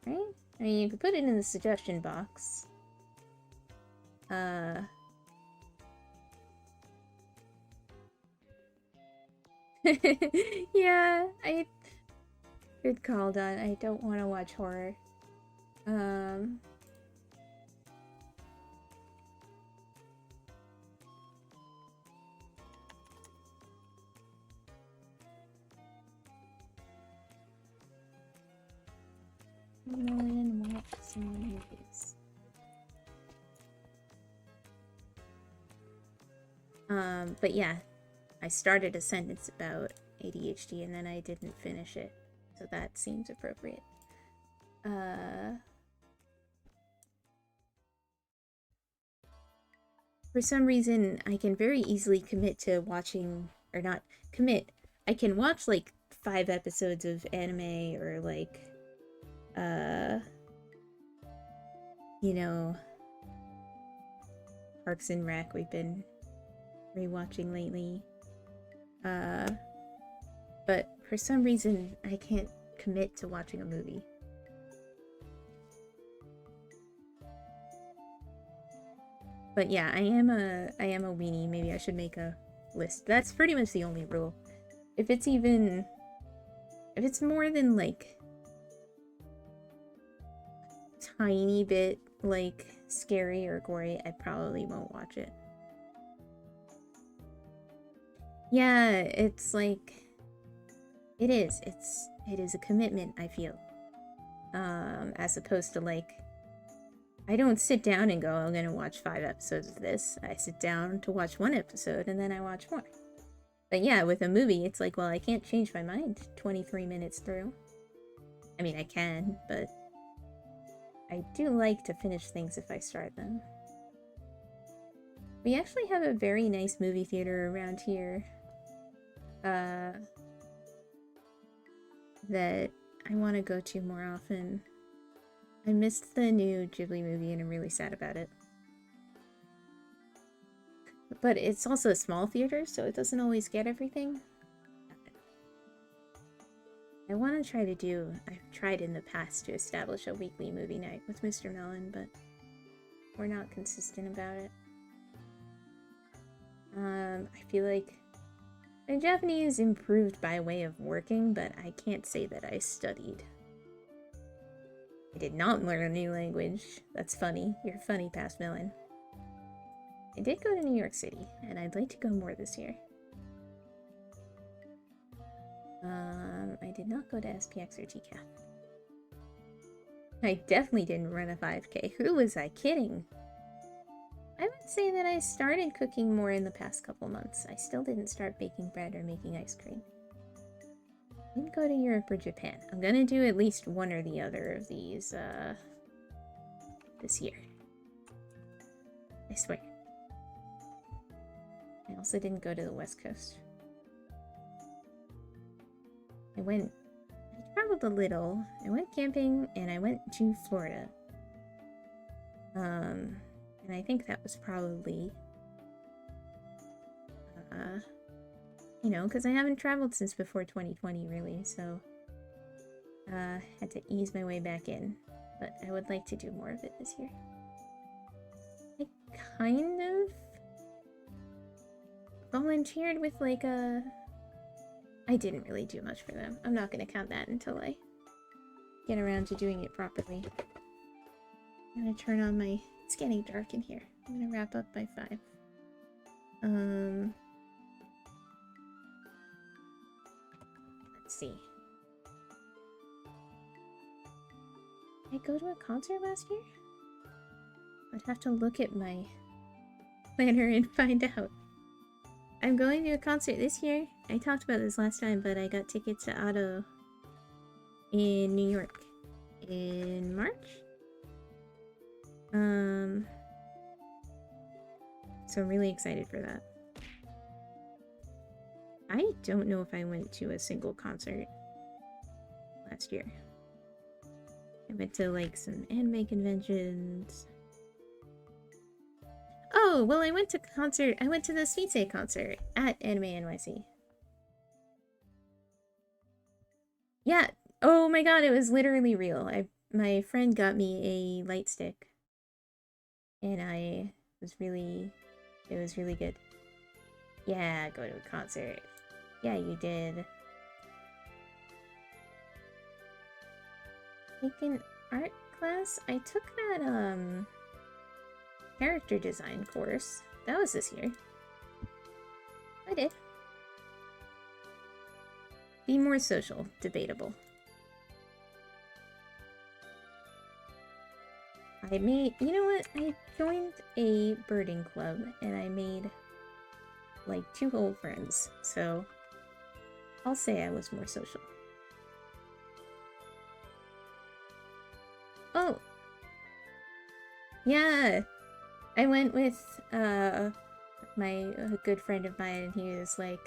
Right? I mean, you could put it in the suggestion box. Yeah, good call, Don. I don't want to watch horror. Million watch some movies. But yeah, I started a sentence about ADHD and then I didn't finish it, so that seems appropriate. For some reason, I can very easily commit to watching, or not commit, I can watch like 5 episodes of anime or like, you know, Parks and Rec we've been rewatching lately. But for some reason, I can't commit to watching a movie. But yeah, I am a weenie. Maybe I should make a list. That's pretty much the only rule. If it's more than like tiny bit like scary or gory, I probably won't watch it. Yeah, it's like it is a commitment, I feel. As opposed to like, I don't sit down and go, I'm gonna watch 5 episodes of this. I sit down to watch 1 episode and then I watch more. But yeah, with a movie, it's like, well, I can't change my mind 23 minutes through. I mean, I can, but I do like to finish things if I start them. We actually have a very nice movie theater around here. That I want to go to more often. I missed the new Ghibli movie and I'm really sad about it. But it's also a small theater, so it doesn't always get everything. I want to try to do... I've tried in the past to establish a weekly movie night with Mr. Melon, but we're not consistent about it. I feel like my Japanese improved by way of working, but I can't say that I studied. I did not learn a new language. That's funny. You're funny, Past Melon. I did go to New York City, and I'd like to go more this year. I did not go to SPX or TCAF. I definitely didn't run a 5K. Who was I kidding? I would say that I started cooking more in the past couple months. I still didn't start baking bread or making ice cream. I didn't go to Europe or Japan. I'm gonna do at least one or the other of these, this year. I swear. I also didn't go to the West Coast. I traveled a little. I went camping and I went to Florida. And I think that was probably, you know, because I haven't traveled since before 2020, really, so had to ease my way back in. But I would like to do more of it this year. I kind of volunteered with like a... I didn't really do much for them. I'm not going to count that until I get around to doing it properly. I'm going to turn on my... It's getting dark in here. I'm going to wrap up by 5. Let's see. Did I go to a concert last year? I'd have to look at my planner and find out. I'm going to a concert this year. I talked about this last time, but I got tickets to Otto in New York in March. So I'm really excited for that. I don't know if I went to a single concert last year. I went to like some anime conventions. Oh, well, I went to the Sweet Say concert at Anime NYC. Yeah. Oh my god, it was literally real. My friend got me a light stick. And it was really good. Yeah, go to a concert. Yeah, you did. Taking art class? I took that, character design course. That was this year. I did. Be more social. Debatable. You know what? I joined a birding club and I made like 2 old friends. So I'll say I was more social. Oh! Yeah! I went with a good friend of mine, and he was like,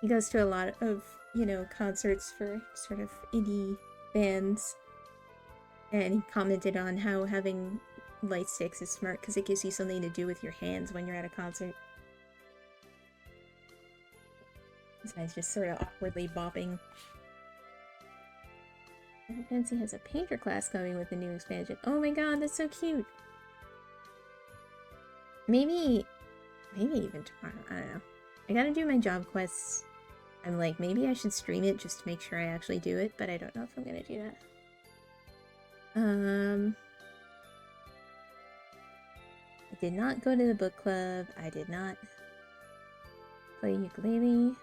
he goes to a lot of, you know, concerts for sort of indie bands, and he commented on how having light sticks is smart because it gives you something to do with your hands when you're at a concert. This guy's just sort of awkwardly bopping. Fancy has a painter class coming with the new expansion. Oh my god, that's so cute! Maybe even tomorrow. I don't know. I gotta do my job quests. I'm like, maybe I should stream it just to make sure I actually do it, but I don't know if I'm gonna do that. I did not go to the book club. I did not play ukulele.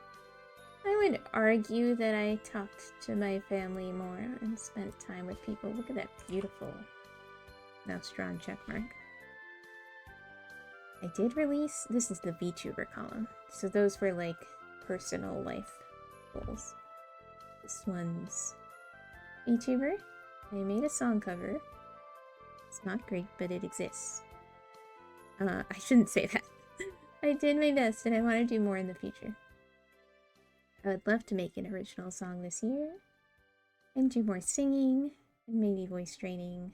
I would argue that I talked to my family more and spent time with people. Look at that beautiful mouse drawn checkmark. I did release, this is the VTuber column, so those were like personal life goals. This one's VTuber. I made a song cover. It's not great, but it exists. I shouldn't say that. I did my best and I want to do more in the future. I would love to make an original song this year and do more singing and maybe voice training.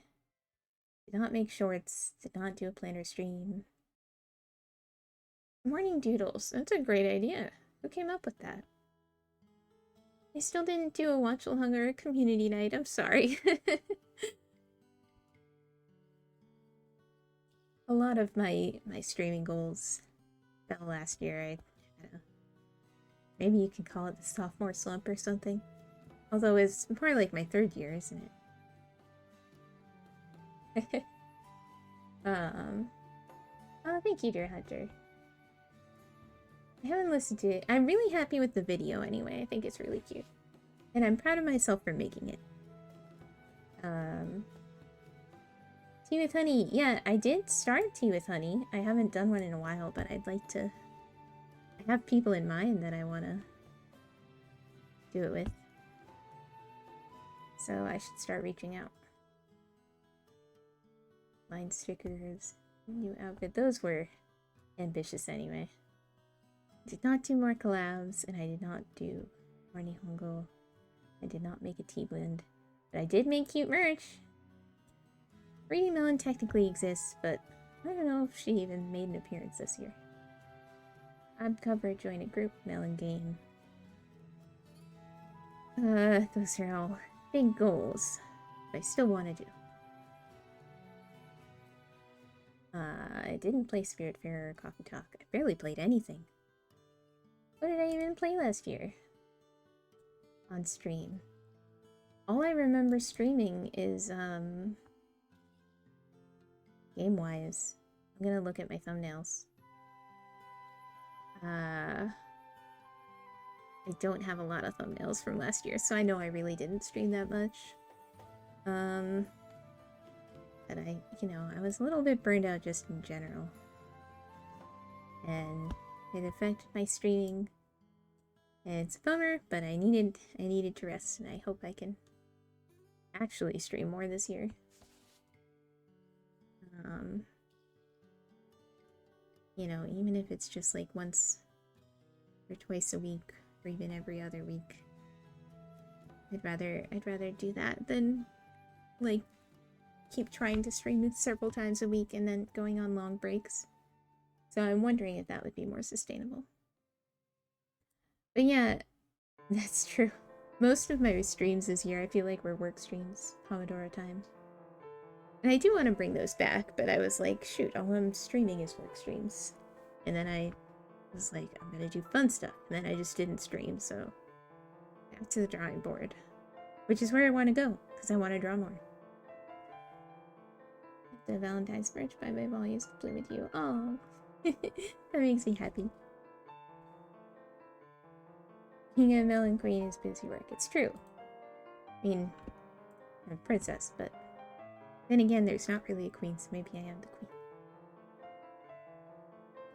Did not make shorts, did not do a planner stream. Morning doodles. That's a great idea. Who came up with that? I still didn't do a Watchful Hunger community night. I'm sorry. A lot of my streaming goals fell last year. I don't know. Maybe you can call it the sophomore slump or something. Although it's more like my 3rd year, isn't it? Oh, thank you, Dear Hunter. I haven't listened to it. I'm really happy with the video anyway. I think it's really cute. And I'm proud of myself for making it. Tea with Honey. Yeah, I did start Tea with Honey. I haven't done one in a while, but I'd like to... I have people in mind that I want to do it with. So I should start reaching out. Line stickers. New outfit. Those were ambitious anyway. Did not do more collabs, and I did not do more Nihongo. I did not make a tea blend, but I did make cute merch. Reading Melon technically exists, but I don't know if she even made an appearance this year. Odd cover, join a group, Melon game. Those are all big goals, but I still want to do. I didn't play Spiritfarer or Coffee Talk. I barely played anything. What did I even play last year? On stream. All I remember streaming is, game-wise. I'm gonna look at my thumbnails. I don't have a lot of thumbnails from last year, so I know I really didn't stream that much. But I was a little bit burned out just in general. And it affected my streaming. And it's a bummer, but I needed to rest, and I hope I can actually stream more this year. Even if it's just like once or twice a week, or even every other week. I'd rather do that than like keep trying to stream it several times a week and then going on long breaks. So I'm wondering if that would be more sustainable. But yeah, that's true. Most of my streams this year I feel like were work streams, Pomodoro time. And I do want to bring those back, but I was like, shoot, all I'm streaming is work streams. And then I was like, I'm gonna do fun stuff. And then I just didn't stream, so back to the drawing board. Which is where I want to go, because I want to draw more. The Valentine's merch by my volumes to play with you. Oh, that makes me happy. Being a melon queen is busy work. It's true. I mean, I'm a princess, but then again, there's not really a queen, so maybe I am the queen.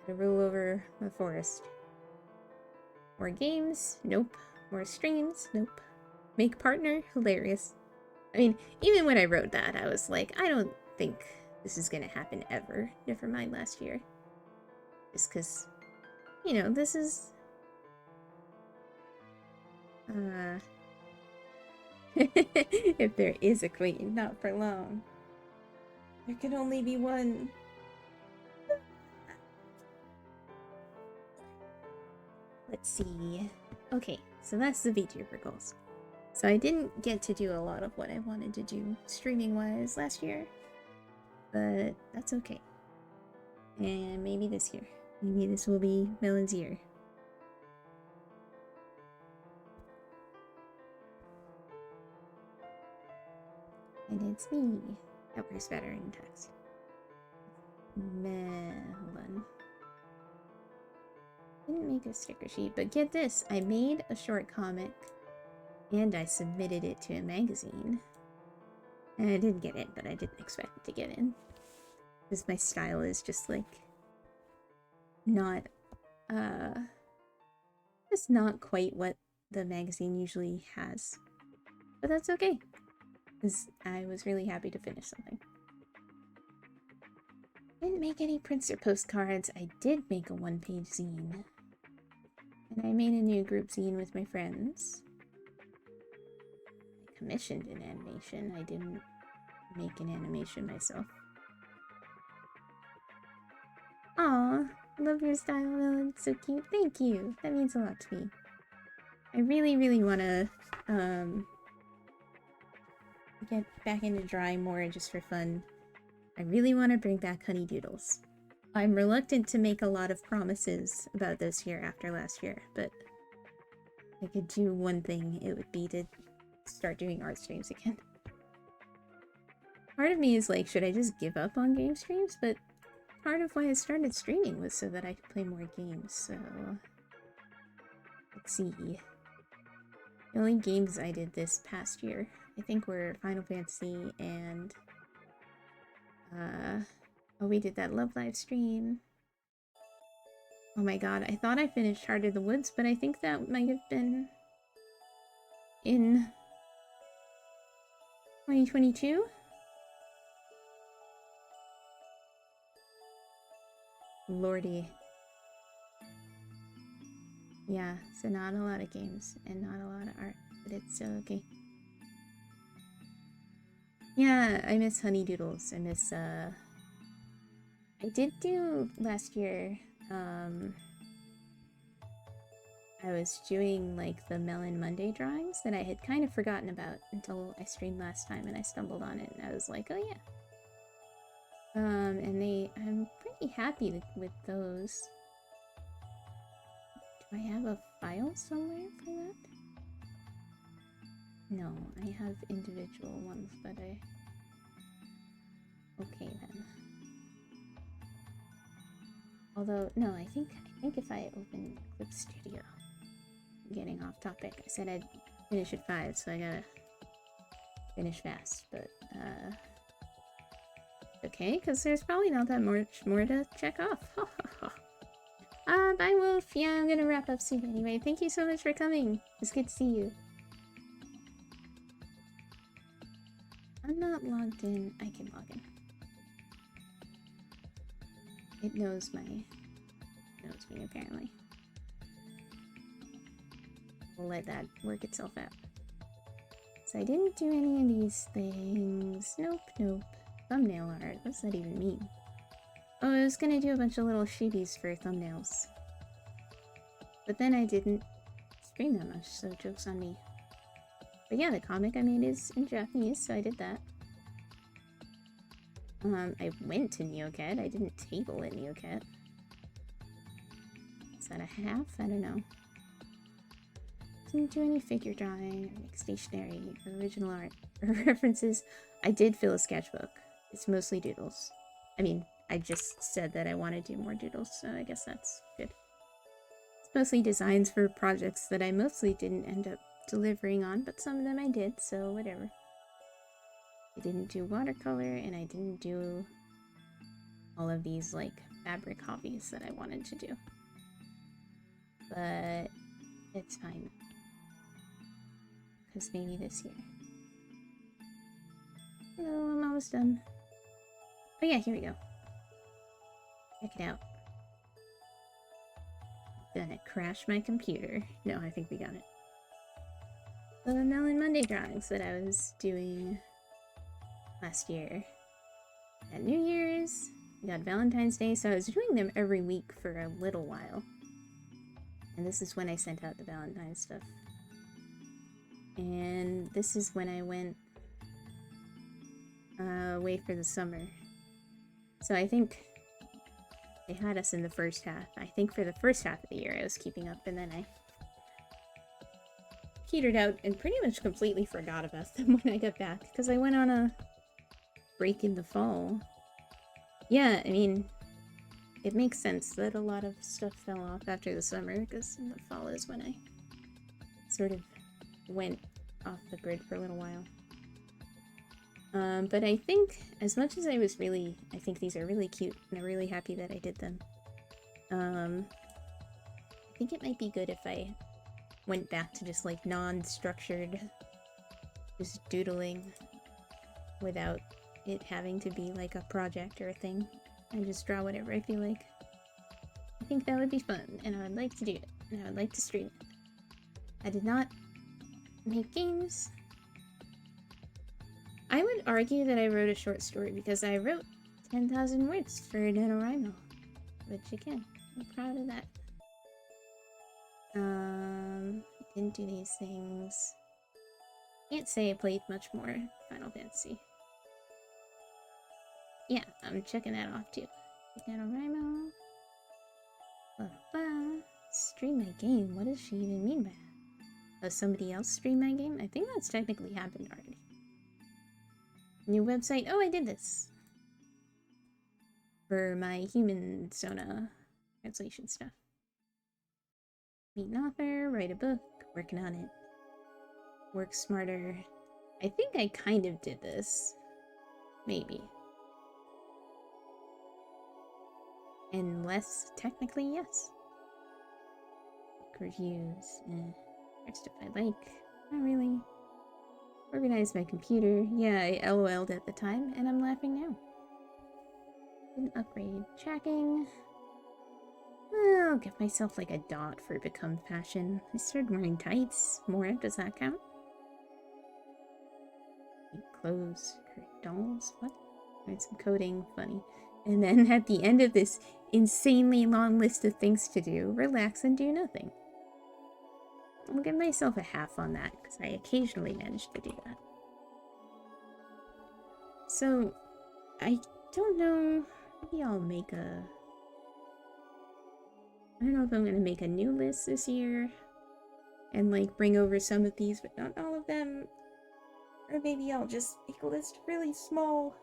Gotta rule over the forest. More games? Nope. More streams? Nope. Make partner? Hilarious. I mean, even when I wrote that, I was like, I don't think this is gonna happen ever. Never mind last year. Just because, you know, this is... if there is a queen, not for long. There can only be one. Let's see. Okay, so that's the VTuber goals. So I didn't get to do a lot of what I wanted to do streaming-wise last year. But that's okay. And maybe this year. Maybe this will be Melon's year. And it's me. That works better in text. Melon. Didn't make a sticker sheet, but get this. I made a short comic and I submitted it to a magazine. And I didn't get in, but I didn't expect it to get in. Because my style is just like not just not quite what the magazine usually has. But that's okay. Because I was really happy to finish something. Didn't make any prints or postcards. I did make a one-page zine. And I made a new group zine with my friends. I commissioned an animation. I didn't make an animation myself. Aw, love your style, Melon. So cute. Thank you. That means a lot to me. I really, really want to get back into drawing more just for fun. I really want to bring back honey doodles. I'm reluctant to make a lot of promises about this year after last year, but if I could do one thing, it would be to start doing art streams again. Part of me is like, should I just give up on game streams? But part of why I started streaming was so that I could play more games, so... Let's see. The only games I did this past year, I think, were Final Fantasy and... oh, we did that Love Live stream. Oh my god, I thought I finished Heart of the Woods, but I think that might have been in 2022? Lordy. Yeah, so not a lot of games and not a lot of art, but it's still okay. Yeah, I miss honey doodles. I miss, I did do last year, I was doing like the Melon Monday drawings that I had kind of forgotten about until I streamed last time and I stumbled on it and I was like, oh yeah. And I'm pretty happy with those. Do I have a file somewhere for that? No, I have individual ones, but okay then. Although, no, I think if I open Clip Studio, I'm getting off topic. I said I'd finish at 5, so I gotta finish fast, but, okay, because there's probably not that much more to check off. Bye, Wolf. Yeah, I'm gonna wrap up soon anyway. Thank you so much for coming. It's good to see you. I'm not logged in. I can log in. It knows me, apparently. We'll let that work itself out. So I didn't do any of these things. Nope, nope. Thumbnail art. What's that even mean? Oh, I was gonna do a bunch of little shitties for thumbnails. But then I didn't stream that much, so joke's on me. But yeah, the comic I made is in Japanese, so I did that. I went to Neocat. I didn't table at Neocat. Is that a half? I don't know. Didn't do any figure drawing or make stationery or original art or references. I did fill a sketchbook. It's mostly doodles. I mean, I just said that I want to do more doodles, so I guess that's good. It's mostly designs for projects that I mostly didn't end up delivering on, but some of them I did, so whatever. I didn't do watercolor, and I didn't do all of these, like, fabric hobbies that I wanted to do. But it's fine. Because maybe this year. Hello, I'm almost done. Oh yeah, here we go. Check it out. Then it crashed my computer. No, I think we got it. The Melon Monday drawings that I was doing last year. At New Year's, we got Valentine's Day, so I was doing them every week for a little while. And this is when I sent out the Valentine's stuff. And this is when I went away for the summer. So I think they had us in the first half. I think for the first half of the year I was keeping up, and then I petered out and pretty much completely forgot about them when I got back, because I went on a break in the fall. Yeah, I mean, it makes sense that a lot of stuff fell off after the summer, because in the fall is when I sort of went off the grid for a little while. But I think, as much as I was really, I think these are really cute, and I'm really happy that I did them. I think it might be good if I went back to just like non-structured, just doodling without it having to be like a project or a thing. I just draw whatever I feel like. I think that would be fun, and I would like to do it, and I would like to stream it. I did not make games. I would argue that I wrote a short story because I wrote 10,000 words for NaNoWriMo, which again, I'm proud of that. Didn't do these things. Can't say I played much more Final Fantasy. Yeah, I'm checking that off too. NaNoWriMo. Blah, blah. Stream my game. What does she even mean by that? Does somebody else stream my game? I think that's technically happened already. New website. Oh, I did this for my human Sona translation stuff. Meet an author, write a book, working on it. Work smarter. I think I kind of did this. Maybe. And less, technically, yes. Book reviews. There's stuff I like. Not really. Organize my computer. Yeah, I LOL'd at the time, and I'm laughing now. Didn't upgrade tracking. I'll give myself like a dot for become fashion. I started wearing tights. More, does that count? Clothes, dolls, what? Write some coding, funny. And then at the end of this insanely long list of things to do, relax and do nothing. I'll give myself a half on that, because I occasionally manage to do that. So, I don't know, maybe I'll make a... I don't know if I'm going to make a new list this year, and like bring over some of these, but not all of them. Or maybe I'll just make a list of really small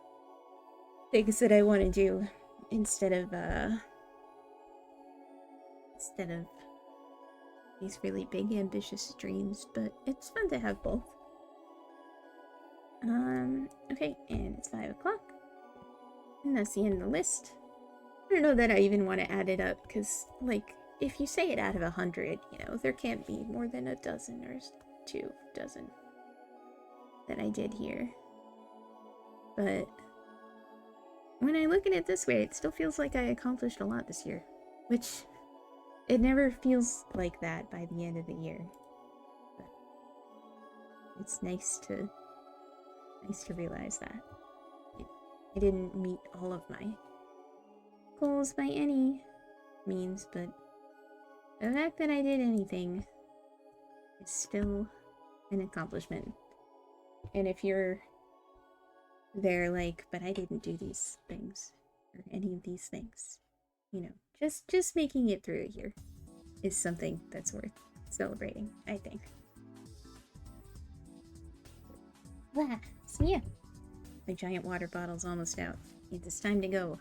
things that I want to do, instead of these really big ambitious dreams, but it's fun to have both. Okay, and it's 5 o'clock. And that's the end of the list. I don't know that I even want to add it up, because, like, if you say it out of 100, you know, there can't be more than a dozen or 2 dozen that I did here. But when I look at it this way, it still feels like I accomplished a lot this year, which it never feels like that by the end of the year. But it's nice to realize that I didn't meet all of my goals by any means, but the fact that I did anything is still an accomplishment. And if you're there like, but I didn't do these things or any of these things, you know, just making it through a year is something that's worth celebrating, I think. Wow, so yeah, my giant water bottle's almost out. It's time to go.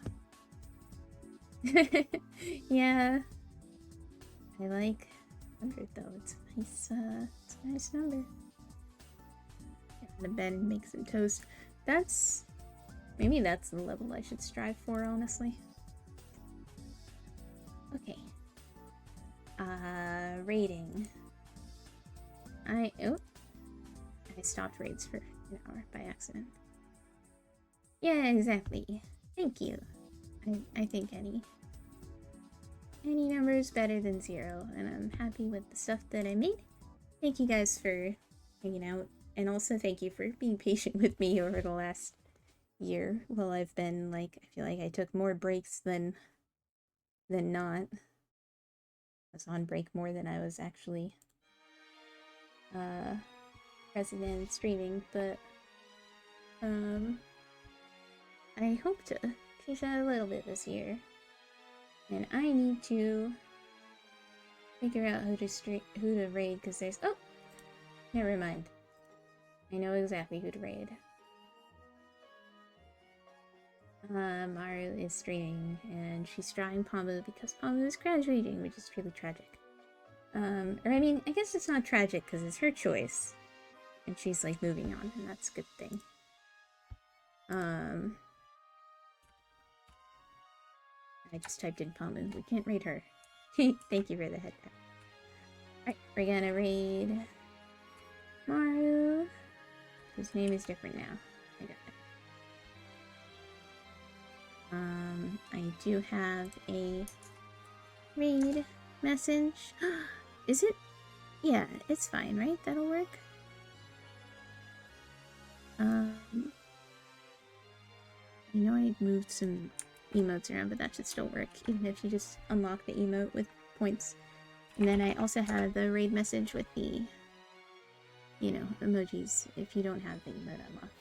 Yeah, I like 100 though. It's a nice number. Get out of bed and make some toast. Maybe that's the level I should strive for, honestly. Okay. Raiding. I stopped raids for an hour by accident. Yeah, exactly. Thank you. I think any number is better than 0, and I'm happy with the stuff that I made. Thank you guys for hanging out, and also thank you for being patient with me over the last year. Well, I've been, like, I feel like I took more breaks than not. I was on break more than I was actually present and streaming, but I hope to fish out a little bit this year, and I need to figure out who to raid, because there's never mind. I know exactly who to raid. Maru is streaming, and she's drawing Pamu because Pamu is graduating, which is really tragic. Or I mean, I guess it's not tragic because it's her choice, and she's like moving on, and that's a good thing. I just typed in Pamu. We can't raid her. Thank you for the head tap. Alright, we're gonna raid Maru, whose name is different now. I got it. I do have a raid message. Is it? Yeah, it's fine, right? That'll work. I know I moved some emotes around, but that should still work, even if you just unlock the emote with points. And then I also have the raid message with the, you know, emojis if you don't have the emote unlocked.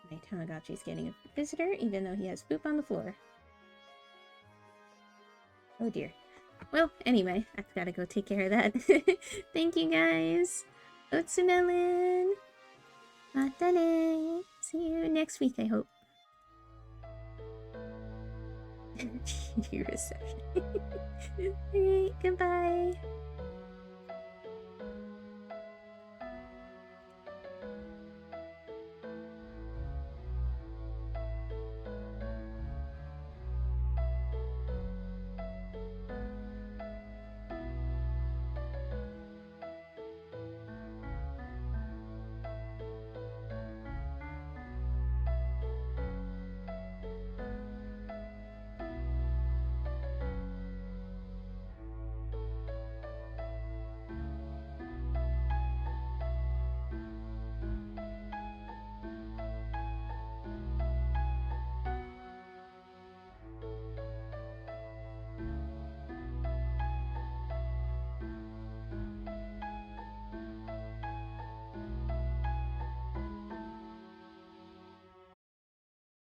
My Tamagotchi's getting a visitor, even though he has poop on the floor. Oh dear. Well, anyway, I've gotta go take care of that. Thank you guys! Otsumelon! Matane! See you next week, I hope. Your reception. Alright, goodbye!